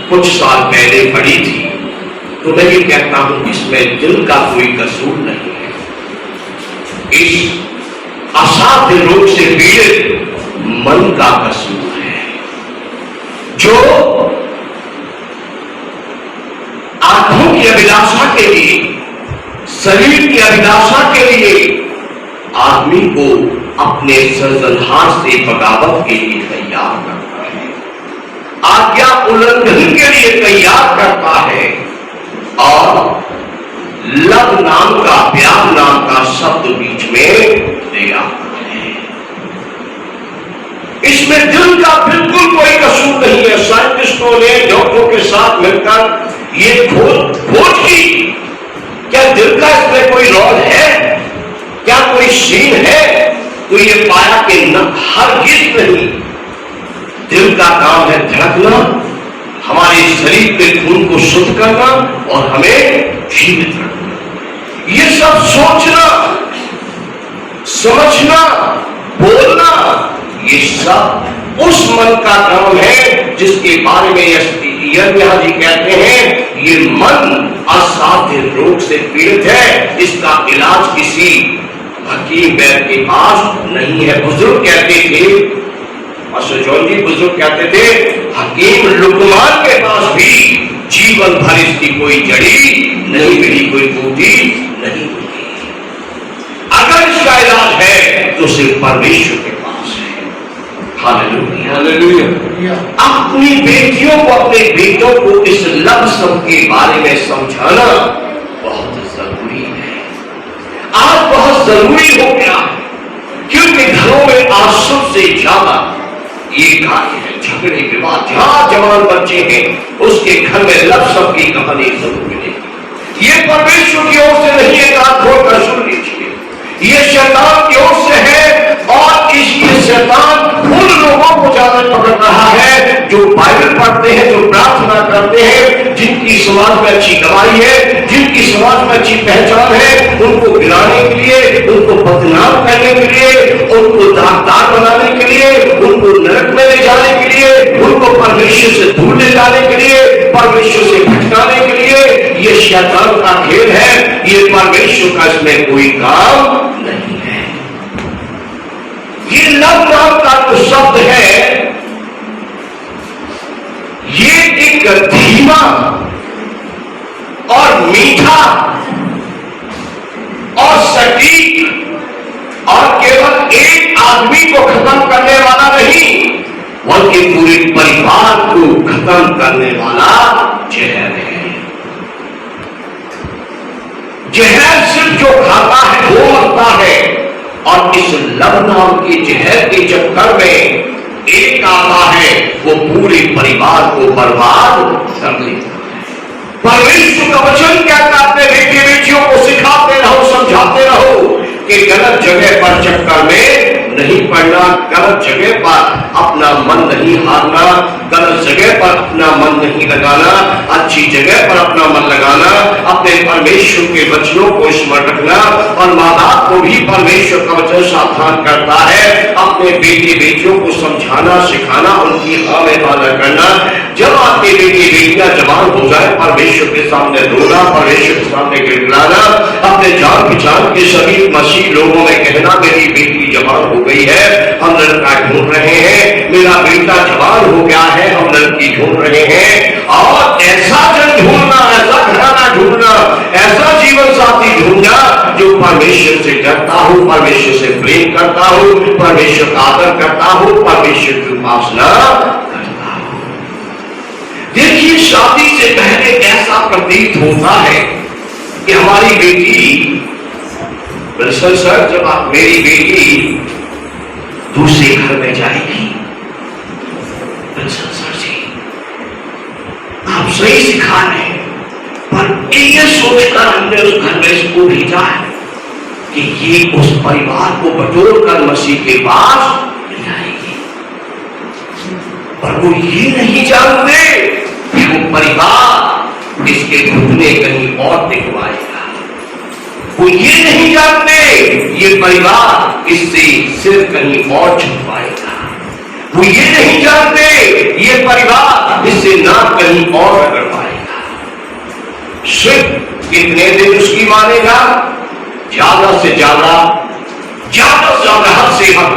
कुछ साल पहले पढ़ी थी, तो मैं ये कहता हूं इसमें दिल का कोई कसूर नहीं है। इस असाध्य रोग से पीड़ित मन का कसूर है, जो आंखों की अभिलाषा के लिए, शरीर की अभिलाषा के लिए आदमी को अपने सृजनहार से बगावत के लिए तैयार करता है, आज्ञा उल्लंघन के लिए तैयार करता है, और लव नाम का, प्यार नाम का शब्द बीच में ले आता है। इसमें दिल का बिल्कुल कोई कसूर नहीं है। साइंटिस्टों ने डॉक्टरों के साथ मिलकर ये खोज की, क्या दिल का इसमें कोई रोल है, क्या कोई सीन है, तो ये पाया कि न, हरगिज़ नहीं। दिल का काम है धड़कना, हमारे शरीर के खून को शुद्ध करना और हमें जीवित रखना। ये सब सोचना, समझना, बोलना, ये सब उस मन का काम है जिसके बारे में यिर्मयाह जी कहते हैं ये मन असाध्य रोग से पीड़ित है, इसका इलाज किसी हकीम वैद्य के पास नहीं है। बुजुर्ग कहते थे, मास्टर जॉन जी बुजुर्ग कहते थे, हकीम लुकमान के पास भी जीवन भर इसकी कोई जड़ी नहीं मिली, कोई बूटी नहीं मिली। अगर इसका इलाज है तो सिर्फ परमेश्वर के पास है। Hallelujah, hallelujah. अपनी बेटियों को, अपने बेटों को इस लव शब्द के बारे में समझाना बहुत जरूरी है। आज बहुत जरूरी हो गया, क्योंकि घरों में आज सबसे ज्यादा ये कार्य है, झगड़े विवाद। जहां जवान बच्चे हैं उसके घर में लव शब्द की कहानी जरूर मिलेगी। ये परमेश्वर की ओर से नहीं है, कान खोलकर सुन लीजिए, ये शैतान की ओर से है। और इसलिए शैतान उन लोगों को ज्यादा पकड़ रहा है जो बाइबल पढ़ते हैं, जो प्रार्थना करते हैं, जिनकी समाज में अच्छी गवाही है, जिनकी समाज में अच्छी पहचान है, उनको गिराने के लिए, उनको बदनाम करने के लिए, उनको दागदार बनाने के लिए, उनको नरक में ले जाने के लिए, उनको परमेश्वर से भटकाने के लिए। ये शैतान का खेल है, ये परमेश्वर का इसमें कोई काम नहीं है। ये लव नाम का जो शब्द है, ये एक धीमा और मीठा और सटीक और केवल एक आदमी को खत्म करने वाला नहीं, बल्कि पूरे परिवार को खत्म करने वाला जहर है। जहर सिर्फ जो खाता है वो मरता है, और इस लव नाम के जहर के चक्कर में एक आता है, वो पूरे परिवार को बर्बाद कर देता है। परमेश्वर का वचन कहता है अपने बेटे बेटियों को सिखाते रहो, समझाते रहो कि गलत जगह पर चक्कर में नहीं पड़ना, गलत जगह पर अपना मन नहीं हारना, गलत जगह पर अपना मन नहीं लगाना, अच्छी जगह पर अपना मन लगाना, अपने परमेश्वर के वचनों को स्मरण रखना। और माँ बाप को भी परमेश्वर का वचन सावधान करता है अपने बेटे बेटियों को समझाना, सिखाना, उनकी हाँ में वादा करना। जब आपके बेटे बेटियां जवान हो जाए, परमेश्वर के सामने रोना, परमेश्वर के सामने गिड़गिड़ाना, अपने जान पहचान के सभी मसीह लोगों में कहना मेरी बेटी जवान हो गई है, हम लड़का ढूंढ रहे हैं, मेरा बेटा जवान हो गया है, हम लड़की ढूंढ रहे हैं। और ऐसा जन ढूंढना, ऐसा घराना ढूंढना, ऐसा जीवन साथी ढूंढना जो परमेश्वर से डरता हो, परमेश्वर से प्रेम करता हो, परमेश्वर का आदर करता हो, परमेश्वर की उपासना करता हो। देखिए, शादी से पहले ऐसा प्रतीत होता है कि हमारी बेटी, सर जब आप मेरी बेटी दूसरे घर में जाएगी, सर जी आप सही सिखा रहे हैं, पर ये सोचकर हमने उस घर में इसको भेजा है कि ये उस परिवार को बटोर कर मसीह के पास ले जाएगी, पर वो ये नहीं जानते कि वो परिवार इसके घुटने कहीं और दिखवाएगा। वो ये नहीं जानते ये परिवार इससे सिर कहीं और छुपाएगा। वो ये नहीं जानते ये परिवार इससे नाक कहीं और रगड़वाएगा। सिर्फ कितने दिन उसकी मानेगा? ज्यादा से ज्यादा हद से हद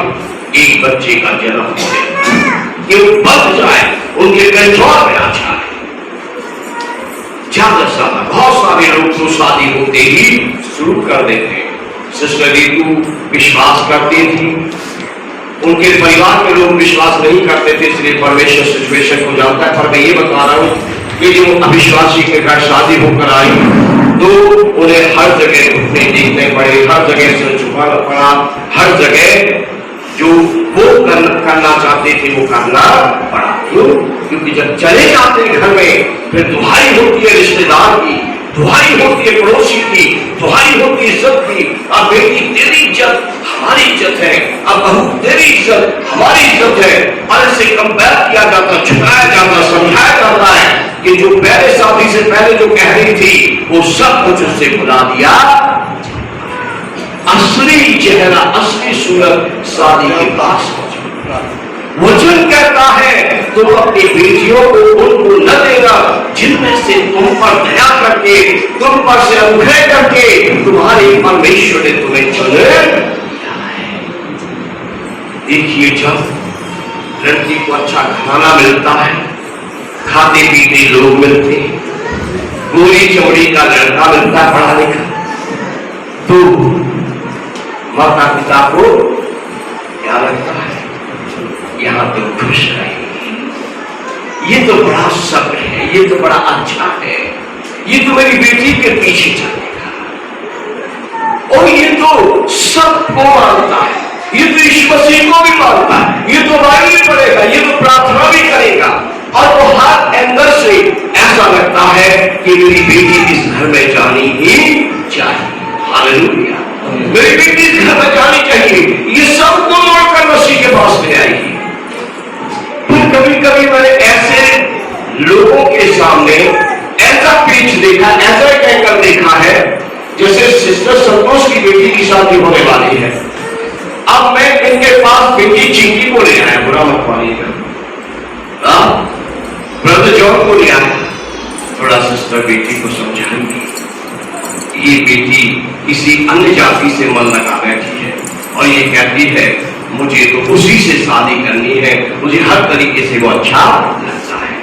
एक बच्चे का जन्म हो, कि वो बच जाए, उनके कंट्रोल में आ जाए। ज्यादा से ज्यादा बहुत सारे लोग तो शादी होते ही शुरू कर देते हैं। सिस्टर रीतू विश्वास करती थी, उनके परिवार के लोग विश्वास नहीं करते थे, इसलिए परमेश्वर सिचुएशन को जानता है। पर मैं ये बता रहा हूं कि जो अविश्वासी के घर शादी होकर आई तो उन्हें हर जगह घुटने देखने पड़े, हर जगह से झुकाना पड़ा, हर जगह जो वो करना चाहते थे वो करना पड़ा। क्यों? क्योंकि जब चले जाते घर में फिर दुहाई होती है रिश्तेदार की, दुहाई होती है पड़ोसी की, दुहाई होती है इज्जत की। अब बेटी तेरी इज्जत हमारी इज्जत है, अब बहू तेरी इज्जत हमारी इज्जत है। और इससे कंपेयर किया जाता, झुकाया जाता, समझाया जाता है कि जो पहले शादी से पहले जो कह रही थी वो सब कुछ उससे भुला दिया। असली चेहरा, असली सूरत शादी के पास वचन कहता है तुम अपनी बेटियों को उनको न देना जिनमें से तुम पर दया करके, तुम पर से अनुग्रह करके तुम्हारे परमेश्वर ने तुम्हें चुने। देखिए, जब लड़की को अच्छा खाना मिलता है, खाते पीते लोग मिलते, गोरी चौड़ी का लड़का मिलता है पढ़ा लिखा, तो माता पिता को क्या लगता है यहां तो खुश रहेगी, ये तो बड़ा सब्र है, ये तो बड़ा अच्छा है, ये तो मेरी बेटी के पीछे चलेगा, और ये तो सबको मानता है, ये तो ईश्वर मसीह को भी मानता है, ये तो मांग भी पड़ेगा, ये तो प्रार्थना भी करेगा। और वो हर एंगल से ऐसा लगता है कि मेरी बेटी इस घर में जानी ही चाहिए। हालेलुया, मेरी बेटी इस घर में जानी चाहिए, ये सबको मोड़कर मसीह के पास ले आएगी। फिर कभी कभी मैंने ऐसे लोगों के सामने ऐसा पेच देखा, ऐसा एक एंगल देखा है, जैसे सिस्टर संतोष की बेटी की शादी होने वाली है। अब मैं इनके पास बेटी चिंकी को ले आया, बुरा मत मानिएगा, ब्रदर जॉन को ले आया, थोड़ा सिस्टर बेटी को समझाएंगे। ये बेटी किसी अन्य जाति से मन लगा बैठी है और ये कहती है मुझे तो उसी से शादी करनी है, मुझे हर तरीके से वो अच्छा लगता है।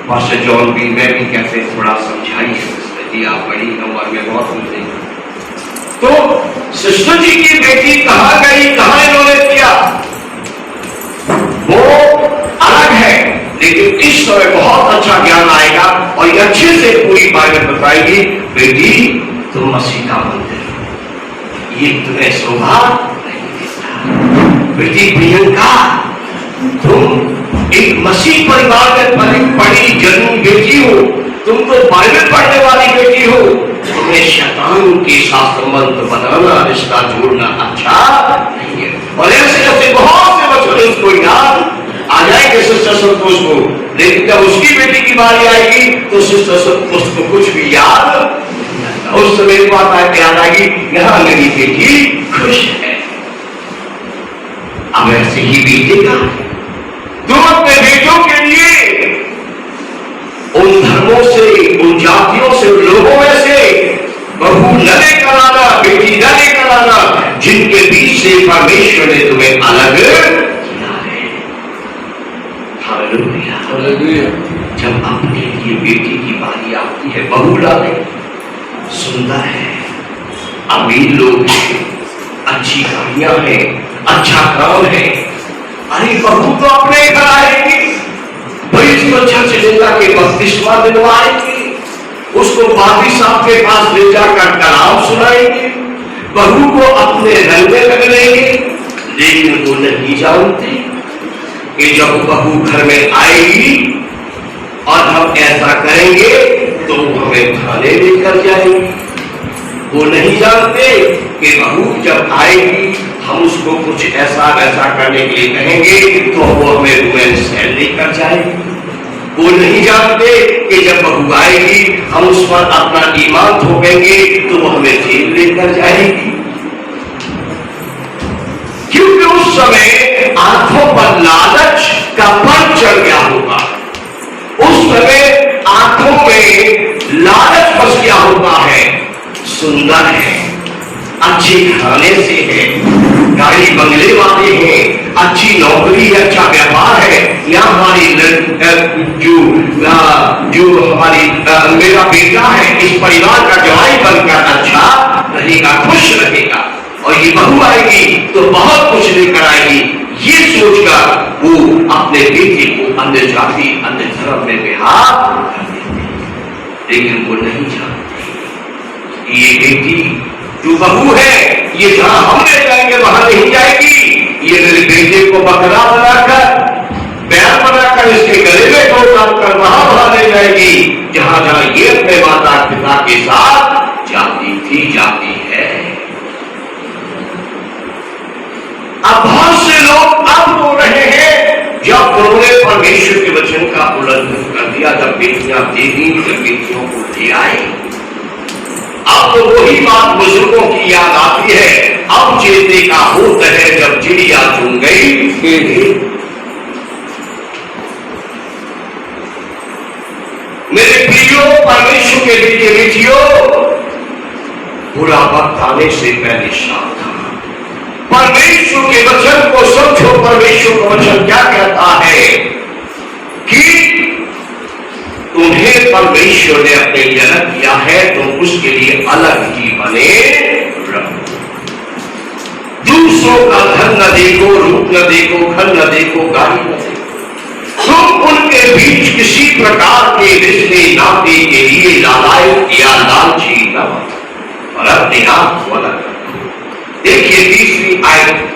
पास्टर जॉन भी मैं भी कहते हैं थोड़ा समझाइए सिस्टर जी, आप बड़ी उम्र में बहुत कुछ नहीं। तो सिस्टर जी की बेटी कहां गई, कहां इन्होंने किया वो अलग है, लेकिन इस समय बहुत अच्छा ज्ञान आएगा और ये अच्छे से पूरी बात बताएगी। बेटी तुम मसीह का मंदिर हो, ये तुम्हें शोभा नहीं देता। बेटी प्रियंका तुम एक मसीह परिवार में पड़ी जन्मी बेटी हो, तुम तो बाइबल पढ़ने वाली बेटी हो, तुम्हें शैतान के साथ संबंध बनाना, रिश्ता जोड़ना अच्छा नहीं है। और ऐसे ऐसे बहुत से बच्चों उसको याद आ जाएंगे सिस्टर संतोष को, लेकिन जब उसकी बेटी की बारी आएगी तो सिस्टर संतोष को कुछ भी याद, उस समय बात याद आएगी यहां मेरी बेटी खुश है। अब ऐसे ही बीतेगा। तुम अपने बेटों के लिए उन धर्मों से, उन जातियों से, उन लोगों में से बहू न लेकर आना, बेटी न लेकर आना जिनके बीच से परमेश्वर ने तुम्हें अलग किया है। हालेलुया। जब अपने लिए बेटी की बारी आती है, बहू लाने सुंदर है, अमीर लोग हैं, अच्छी गाड़ियां हैं, अच्छा काम है, अरे बहू तो अपने घर आएगी, भाई इसको चर्च ले जाके बपतिस्मा दिलवाएंगे, उसको पादी साहब के पास ले जाकर कलाम सुनाएंगे, बहू को अपने रंग में रख लेंगे। लेकिन वो नहीं जानते कि जब बहू घर में आएगी और हम ऐसा करेंगे तो हमें थाने लेकर जाएंगे। वो नहीं जानते कि बहू जब आएगी हम उसको कुछ ऐसा वैसा करने के लिए कहेंगे तो वो हमें वुमेन सेल लेकर जाएगी। वो नहीं जानते कि जब बहू आएगी हम उस पर अपना ईमान थोपेंगे तो वो हमें जेल लेकर जाएगी। क्योंकि उस समय आंखों पर लालच का पर चढ़ गया होगा, उस समय आंखों में लालच फंस गया होता है। सुंदर है, अच्छे खाने से है, गाड़ी बंगले वाले हैं, अच्छी नौकरी है, अच्छा व्यापार है, यहाँ हमारी जो हमारी मेरा बेटा है इस परिवार का जवाई बनकर अच्छा रहेगा, खुश रहेगा। और ये बहू आएगी तो बहुत कुछ लेकर आएगी, ये सोचकर वो अपने बेटे को अन्य जाति अन्य धर्म में ब्याह कर देते। लेकिन वो नहीं जानते ये बेटी जो बहू है ये जहां हम ले जाएंगे वहां नहीं जाएगी। ये मेरे बेटे को बकरा बनाकर, बैल बनाकर इसके गले में ठोक डालकर वहां ले जाएगी जहां जहां ये अपने माता पिता के साथ जाती थी, जाती है। अब बहुत से लोग अब रो रहे हैं जब उन्होंने परमेश्वर के वचन का उल्लंघन कर दिया, जब बेटियां देवी जब बेटियों को ले आई। अब तो वही बात बुजुर्गों की याद आती है, अब चेते का होता है जब चिड़िया चुन गई। मेरे प्रियो परमेश्वर के बेटे बेटियों, बुरा वक्त आने से पहले सावधान। परमेश्वर के वचन को समझो। परमेश्वर का वचन क्या कहता है कि तुम्हें परमेश्वर ने अपने लिए अलग किया है, तुम उसके लिए अलग ही बने रहो। दूसरों का धन न देखो, रूप न देखो, घर न देखो, गाड़ी न देखो। तुम उनके बीच किसी प्रकार के रिश्ते नाते के लिए लालायत या लालची न बनो और अपने आप को अलग रखो। देखिए तीसरी आयत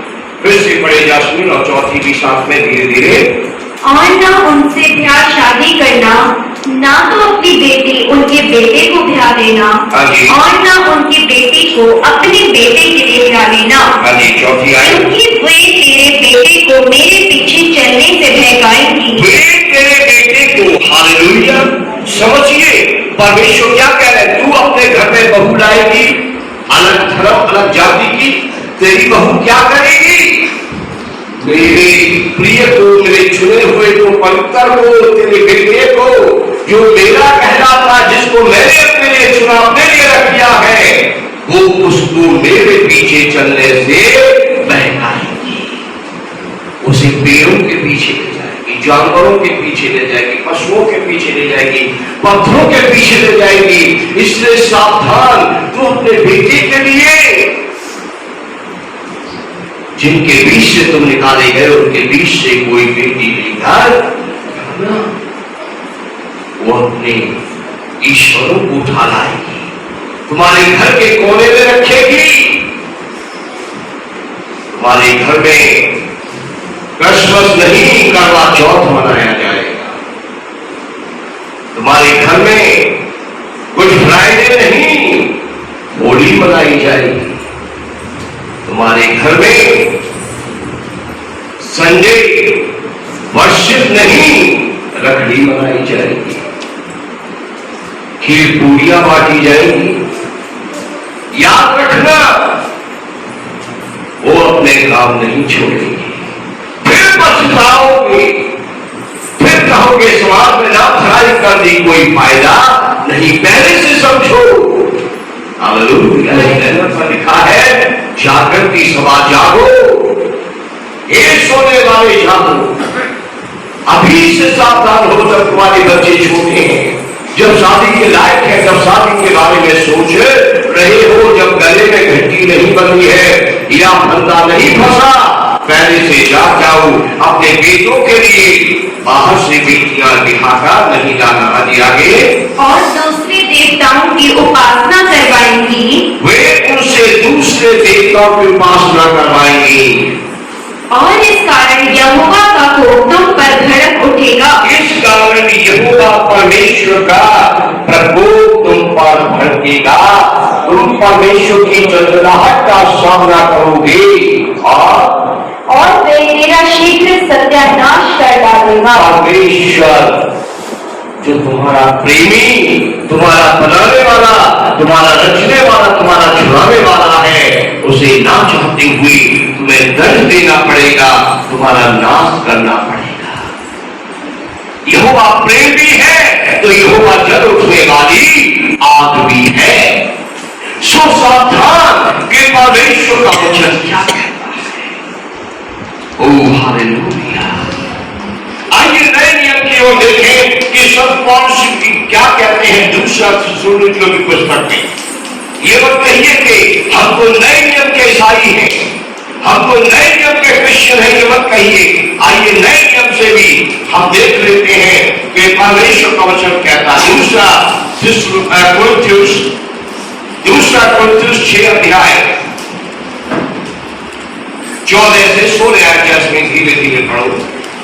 फिर से पढ़े जास्मीन और चौथी भी साथ में धीरे धीरे। और ना उनसे ब्याह शादी करना, ना तो अपनी बेटी उनके बेटे को ब्याह देना, और ना उनकी बेटी को अपने बेटे के लिए ब्याह देना। चौथी आयत, क्योंकि वे तेरे बेटे को मेरे पीछे चलने से बहकाएंगी। वे तेरे बेटे को, हालेलुया, समझिए परमेश्वर क्या कह रहे हैं। तू अपने घर में बहू लाएगी, अलग धर्म अलग जाति की, तेरी बहू क्या करेगी? मेरे प्रिय को, मेरे चुने हुए को, पवित्र को, तेरे बेटे को जो मेरा कहलाता, जिसको मैंने अपने लिए चुना, अपने लिए रख दिया है, वो उसको मेरे पीछे चलने से बहकाएगी, उसे पेड़ों के पीछे ले जाएगी, जानवरों के पीछे ले जाएगी, पशुओं के पीछे ले जाएगी, पत्थरों के पीछे ले जाएगी। इसलिए सावधान, तू अपने बेटे के लिए, जिनके बीच से तुम निकाले गए, उनके बीच से कोई बेटी लेकर वो अपने ईश्वरों को उठा लाएगी, तुम्हारे घर के कोने में रखेगी। तुम्हारे घर में क्रिसमस नहीं, करवा चौथ मनाया जाएगा। तुम्हारे घर में गुड फ्राइडे नहीं, होली मनाई जाएगी। तुम्हारे घर में संडे वर्शिप नहीं, रखड़ी मनाई जाएगी, खीर पूड़ियां बांटी जाएंगी। याद रखना, वो अपने काम नहीं छोड़ेंगे। फिर पछताओगे, फिर कहोगे समाज में नाम खराई कर दी, कोई फायदा नहीं। पहले से समझो, हालेलुया पर लिखा है, जागृति सभा जागो, ये सोने वाले जागो। अभी से सावधान हो, जब तुम्हारे बच्चे छोटे हैं, जब शादी के लायक है, जब शादी के बारे में सोच रहे हो, जब गले में घंटी नहीं बंधी है या फंदा नहीं फंसा, पहले से जाग जाओ। अपने बेटों के लिए बाहर से बेटियां दिखाकर नहीं लाना। आदि आगे, और दूसरे देवताओं की उपासना करवाएंगी, वे उनसे दूसरे देवताओं की उपासना करवाएंगी, और इस कारण यहोवा का कोप तुम पर भड़क उठेगा। इस कारण यहोवा परमेश्वर का प्रकोप तुम पर भड़केगा। तुम परमेश्वर की जलजलाहट का सामना करोगे, और वे तेरा शीघ्र सत्यानाश कर डालेगा। परमेश्वर जो तुम्हारा प्रेमी, तुम्हारा बनाने वाला, तुम्हारा रचने वाला, तुम्हारा छुड़ाने वाला है, उसे ना चाहते हुए तुम्हें दंड देना पड़ेगा, तुम्हारा नाश करना पड़ेगा। यहोवा प्रेम भी है, तो यहोवा जल उठने वाली आग भी है। सो सावधान कि परमेश्वर का वचन क्या कहता है। ओ हालेलुया। आइए नए नियम की ओर देखें कि संत पौलुस क्या कहते हैं दूसरा थिस्सलुनीकियों की पुस्तक में। ये मत कहिए कि हम तो नए नियम के ईसाई हैं, हम तो नए नियम के क्रिश्चियन हैं, ये मत कहिए। आइए नए नियम से भी हम देख लेते हैं कि परमेश्वर का वचन कहता है। दूसरा कोरिन्थियोस 6 अध्याय 14 से 16 आयत में धीरे धीरे पढ़ो।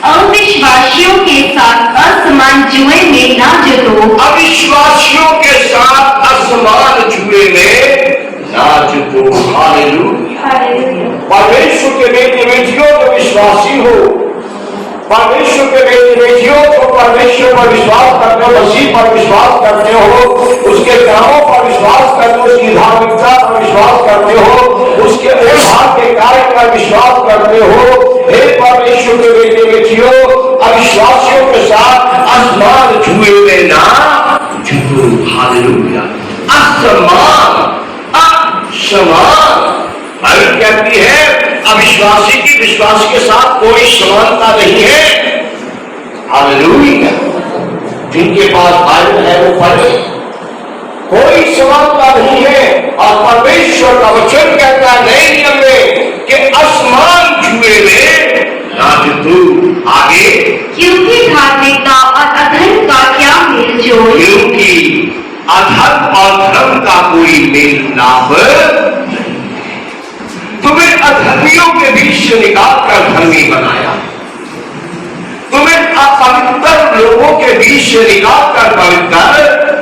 अविश्वासियों के साथ असमान जुए में ना जुटो। अविश्वासियों के साथ असमान जुए में ना जुटो। हालेलुया। परमेश्वर के बेटे बेटियों को विश्वासी हो, परमेश्वर के बेटे बेटियों को परमेश्वर पर विश्वास करते हो, मसीह पर विश्वास करते हो, उसके कामों पर विश्वास करते हो, उसकी धार्मिकता पर विश्वास करते हो, उसके उद्धार के कार्य पर विश्वास करते हो। हे परमेश्वर के बेटे बेटियों, अविश्वासियों के साथ असमान जुए में ना जुटो। हालेलुया। असमान, बाइबल कहती है अविश्वासी की विश्वास के साथ कोई समानता नहीं है। हालेलुया। जिनके पास बाइबल है वो पढ़े, कोई समानता नहीं है। और परमेश्वर का वचन कहता है नए नियम में कि असमान जुए में ना जुटो। आगे, क्योंकि धार्मिकता और अधर्म का क्या मेल जोल। क्योंकि अधर्म और धर्म का कोई मेल नाप नहीं। तुम्हें अधर्मियों के बीच से निकाल कर धर्मी बनाया, तुम्हें अपवित्र लोगों के बीच से निकाल कर पवित्र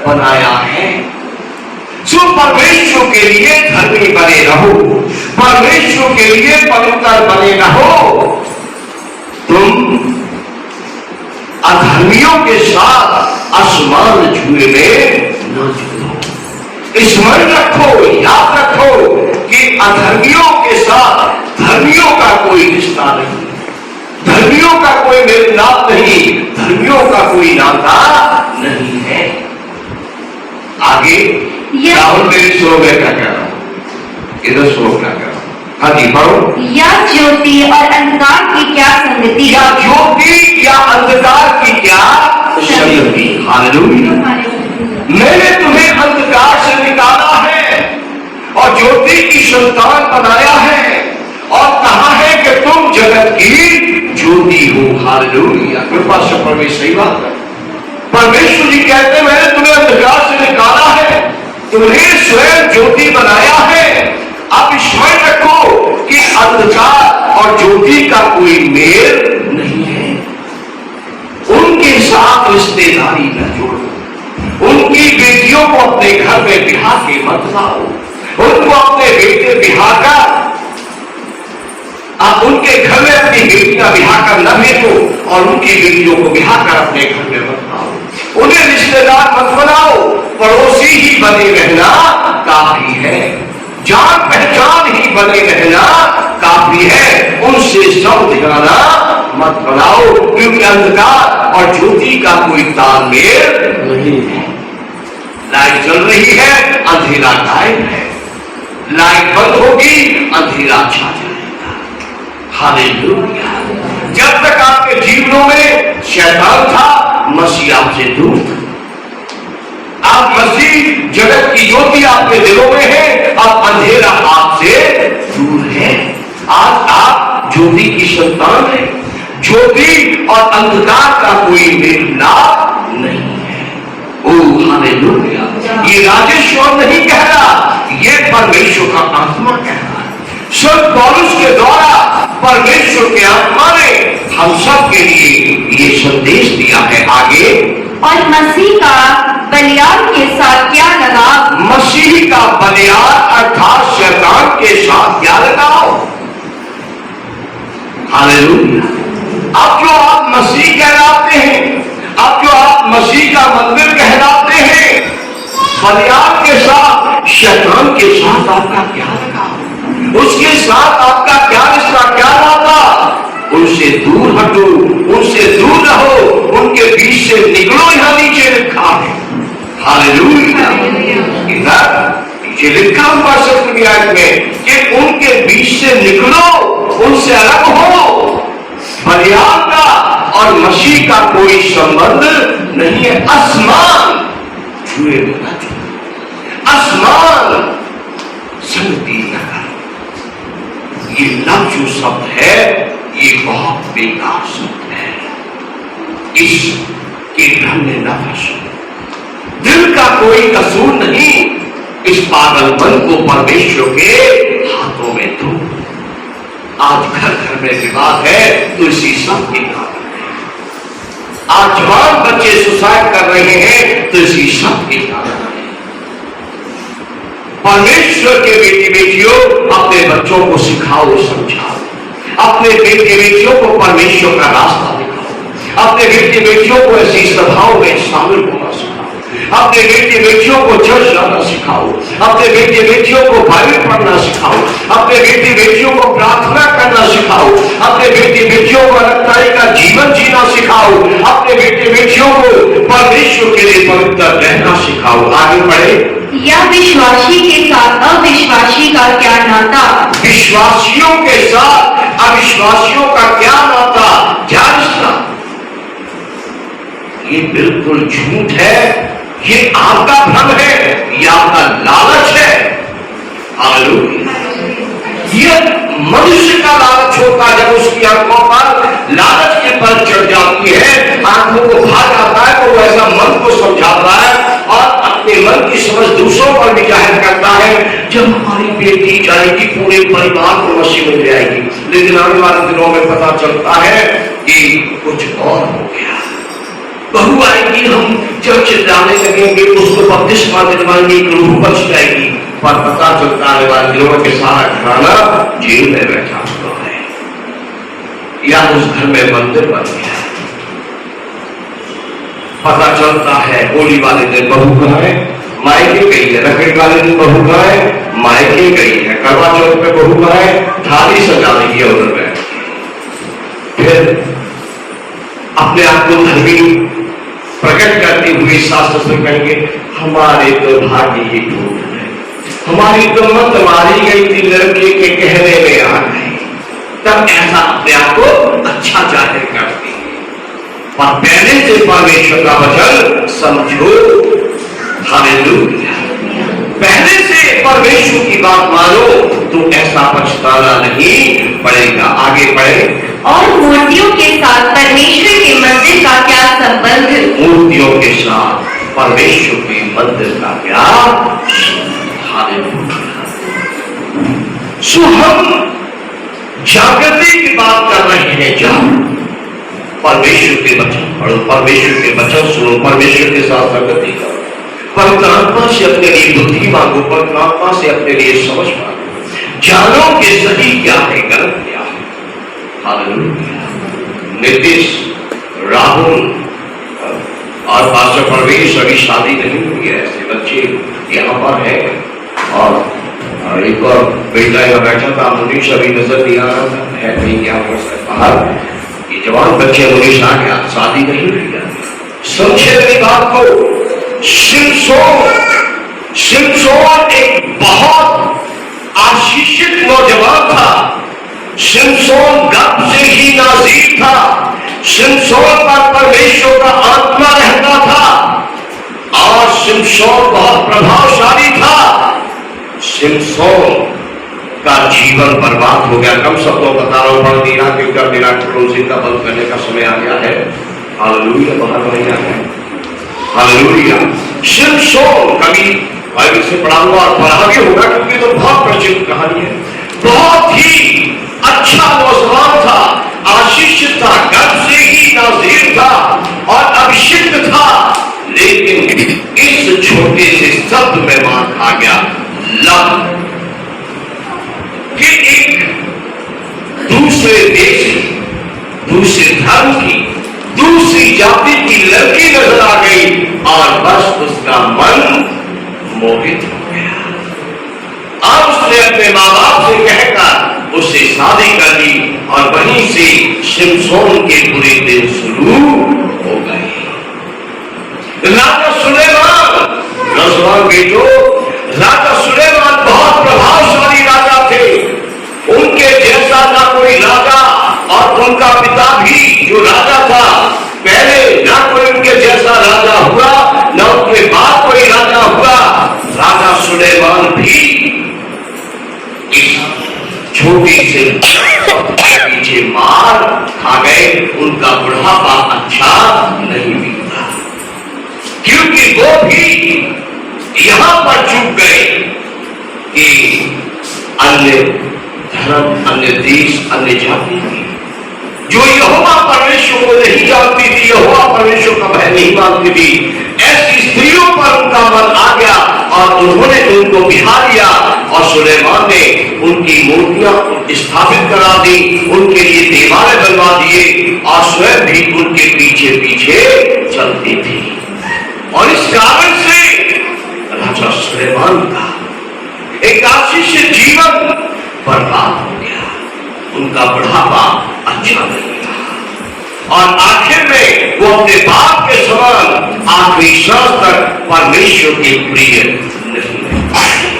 बनाया है। सो परमेश्वर के लिए धर्मी बने रहो, परमेश्वर के लिए पवित्र बने रहो। तुम अधर्मियों के साथ असमान जुए में न जुड़ो। स्मरण रखो, याद रखो कि अधर्मियों के साथ धर्मियों का कोई रिश्ता नहीं, धर्मियों का कोई मेल नाप नहीं। अधर्मियों का कोई नाता नहीं है। आगे राहुल मेरी स्लो में क्या कह रहा हूं, इधर स्लो क्या कह रहा हूं। हाँ जी पढ़ो। या ज्योति और अंधकार की क्या संगति, या ज्योति या अंधकार की क्या संगति। हालेलुया। मैंने तुम्हें अंधकार से निकाला है और ज्योति की संतान बनाया है और कहा है कि तुम जगत की ज्योति हो। हालेलुया। कृपा से परमेश्वर सही बात है। परमेश्वर जी कहते हैं मैंने तुम्हें अंधकार से निकाला है, तुम्हें स्वयं ज्योति बनाया है। आप स्मरण रखो कि अंधकार और ज्योति का कोई मेल नहीं है। उनके साथ रिश्तेदारी न जोड़ो, उनकी बेटियों को अपने घर में बिहार के मत लाओ, उनको अपने बेटे बिहार का आप उनके घर में अपनी बेटियां बिहार कर न भेजो और उनकी बेटियों को बिहार कर अपने घर में मत लाओ। उन्हें रिश्तेदार मत बनाओ, पड़ोसी ही बने रहना काफी है। जान पहचान ही बने रहना काफी है। उनसे सब ठिकाना मत बनाओ, क्योंकि अंधकार और ज्योति का कोई तालमेल नहीं है। लाइट जल रही है, अंधेरा गायब है। लाइट बंद होगी, अंधेरा छा जाएगा। हालेलुया। जब तक आपके जीवनों में शैतान था, मसीह आपसे दूर था। आप मसीह जगत की ज्योति आपके दिलों में है, अब अंधेरा आपसे दूर है। आज आप ज्योति की संतान है। ज्योति और अंधकार का कोई मेल मिलाप नहीं है। ओ हालेलुया। ये राजेश्वर नहीं कह रहा, ये परमेश्वर का आत्मा कह रहा है। संत पौलुस के द्वारा परमेश्वर के आत्मा ने हम सब के लिए ये संदेश दिया है। आगे, और मसीह का बलियान के साथ क्या लगाव, मसीह का बलियान अर्थात शैतान के साथ क्या लगाओ। हालेलुया। अब जो आप मसीह कहलाते हैं, अब जो आप मसीह का मंदिर कहलाते हैं, बलियान के साथ शैतान के साथ आपका क्या लगाव, उसके साथ आपका क्या रिश्ता, क्या नाता। उनसे दूर हटो, उनसे दूर रहो, उनके बीच से निकलो। यहां नीचे लिखा है। हालेलुया। इधर नीचे लिखा हुआ शब्द में कि उनके बीच से निकलो, उनसे अलग हो। बलियान का और मसीह का कोई संबंध नहीं है। आसमान छुए बिना आसमान संगति न करो। ये लफ्ज जो शब्द है, ये बहुत बेकार शब्द है। इसके भ्रम में न फंसो। दिल का कोई कसूर नहीं। इस पागलपन को परमेश्वर के हाथों में दो। आज घर घर में विवाद है तो इसी सब के कारण है। आज जवान बच्चे सुसाइड कर रहे हैं तो इसी सब के कारण है। परमेश्वर के बेटी बेटियों, अपने बच्चों को सिखाओ, समझाओ। अपने बेटे बेटियों को परमेश्वर का रास्ता दिखाओ। अपने बेटे बेटियों को ऐसी सभाओं में शामिल होना सिखाओ। अपने बेटे बेटियों को चर्च जाना सिखाओ। अपने बेटे बेटियों को बाइबल पढ़ना सिखाओ। अपने बेटे बेटियों को प्रार्थना करना सिखाओ। अपने बेटे बेटियों को अलगताई का जीवन जीना सिखाओ। अपने बेटे बेटियों को परमेश्वर के लिए पवित्र रहना सिखाओ। आगे बढ़े। या विश्वासी के साथ अविश्वासी का क्या नाता, विश्वासियों के साथ अविश्वासियों का क्या नाता, क्या रिश्ता। ये बिल्कुल झूठ है। ये आपका भ्रम है, ये आपका लालच है। हालेलुया। ये मनुष्य का लालच होता है। जब उसकी आंखों पर लालच के पर चढ़ जाती है, आंखों को भा जाता है, तो वो ऐसा मन को समझाता है और अपने मन की समझ दूसरों पर भी जाहिर करता है। जब हमारी बेटी जाएगी, पूरे परिवार को मसीह मिल जाएगी। लेकिन आने वाले दिनों में पता चलता है कि कुछ और हो गया। बहू आएगी, हम चर्च जाने लगेंगे, उसको बपतिस्मा दिलवाएंगे, रूह बच जाएगी। पर पता चलता है वाले दिनों के सारा घराना जेल में बैठा हुआ है या उस घर में मंदिर बन गया है। पता चलता है होली वाले दिन बहू कहाँ है, मायके गई है। रखड़ी वाले दिन बहू कहाँ है, मायके गई है। करवा चौथ पे बहू कहाँ है, थाली सजा रही है उधर बैठ। फिर अपने आप को धर्मी प्रकट करते हुए शास्त्र से कहेंगे हमारे तो भाग्य ही टूट गए, हमारी तो मत मारी गई थी लड़के के कहने में आ गए। तब ऐसा अपने आप को अच्छा जाहिर करते हैं। और पहले से परमेश्वर का वचन समझो, हालेलुया। पहले से परमेश्वर की बात मानो तो ऐसा पछताना नहीं पड़ेगा। आगे बढ़े। और मूर्तियों के साथ परमेश्वर के मंदिर का क्या संबंध? मूर्तियों के साथ परमेश्वर के मंदिर का क्या? हालेलुया। सो हम जागृति की बात कर रहे हैं। जब परमेश्वर के वचन पढ़ो, परमेश्वर के वचन सुनो, परमेश्वर के साथ संगति करो, पवित्र आत्मा से अपने लिए बुद्धि मांगो, पवित्र आत्मा से अपने लिए समझ मांगो, जानो कि सही क्या है, गलत क्या है। हालेलुया। नीतीश, राहुल और पास्टर परवेश अभी शादी नहीं हुई है, ऐसे बच्चे यहाँ पर है। और एक और बेटा यहाँ बैठा था, मुनीश अभी नजर नहीं आ रहा था, है नहीं क्या हो सकता बाहर। ये जवान बच्चे मुनीश आ गया, शादी नहीं हुई है। समझे मेरी बात को। शिमशोन एक बहुत आशीषित नौजवान था। शिमशोन गर्भ से ही नाज़ीर था। शिमशोन पर परमेश्वर का आत्मा रहता था और शिमशोन बहुत प्रभावशाली था। शिमशोन का जीवन बर्बाद हो गया। कम शब्दों बता रहा हूं, पढ़ दिया क्योंकि मेरा क्लोजिंग का बंद करने का समय आ गया है। हालेलुया। बाहर नहीं आ गया। हालेलुया। शिमशोन कभी बाइबल से पढ़ा हुआ और पढ़ा भी होगा क्योंकि तो बहुत प्रचलित कहानी है। बहुत ही अच्छा नौजवान था, आशीषित था, गर्भ से ही नाज़ीर था और अभिषिक्त था। लेकिन इस छोटे से शब्द में मार खा गया, लव। कि एक दूसरे देश की, दूसरे धर्म की, दूसरी जाति की लड़की नजर आ गई और बस उसका मन मोहित हो गया। अब उसने अपने माँ बाप से कहकर उससे शादी कर ली और वहीं से शिमशोन के बुरे दिन शुरू हो गए। राजा सुलेमान, नौजवान बेटो, राजा सुलेमान बहुत प्रभावशाली राजा थे। उनके जैसा ना कोई राजा, और उनका पिता भी जो राजा था पहले, ना कोई उनके जैसा राजा हुआ, ना उनके बाद कोई राजा हुआ। राजा सुलेमान भी इस छोटी से पीछे मार खा गए। उनका बुढ़ापा अच्छा नहीं बीता क्योंकि वो भी यहां पर चूक गए कि अन्य धर्म, अन्य देश, अन्य जाति की जो यहोवा परमेश्वर को नहीं जानती थी, यहोवा परमेश्वर का भय नहीं मानती थी, ऐसी स्त्रियों पर उनका मन आ गया और उन्होंने उनको बिहा लिया। और सुलेमान ने उनकी मूर्तियां स्थापित करा दी, उनके लिए देवालय बनवा दिए और स्वयं भी उनके पीछे पीछे चलती थी। और इस कारण से राजा सुलेमान का एक आशीषित जीवन बर्बाद हो गया। उनका बुढ़ापा अच्छा नहीं रहा और आखिर में वो अपने बाप के समान आखिरी सांस तक परमेश्वर के प्रिय नहीं रहे।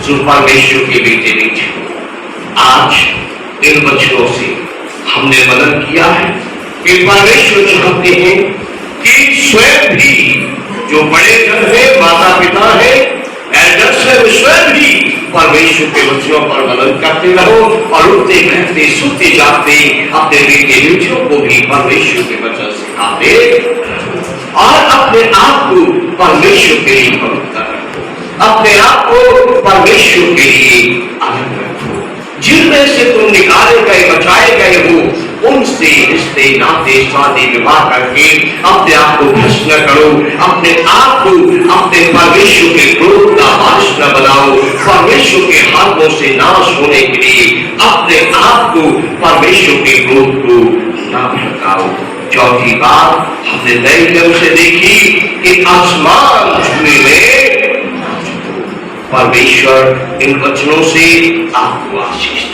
जो परमेश्वर के बेटे बेटे, आज इन वचनों से हमने मनन किया है कि परमेश्वर चाहते हैं कि स्वयं भी जो बड़े जन है, माता पिता है, एल्डर्स है, स्वयं भी परमेश्वर के वचनों पर मनन करते रहो और उठते बैठते सोते जागते अपने बेटे बेटियों को भी परमेश्वर के वचन सिखाते और अपने आप को परमेश्वर के लिए पवित्र रखो, अपने आप को परमेश्वर के लिए अलग रखो। जिनमें से तुम निकाले गए, बचाए गए हो, उनसे रिश्ते नाते शादी विवाह करके अपने आप को भ्रष्ट न करो, अपने आप को अपने परमेश्वर के क्रोध का बारिश न बनाओ, परमेश्वर के हाथों से नाश होने के लिए अपने आप को परमेश्वर के क्रोध को न भड़काओ। चौथी बात हमने नए नियम से देखी कि आसमान छूने में परमेश्वर इन वचनों से आपको आशीष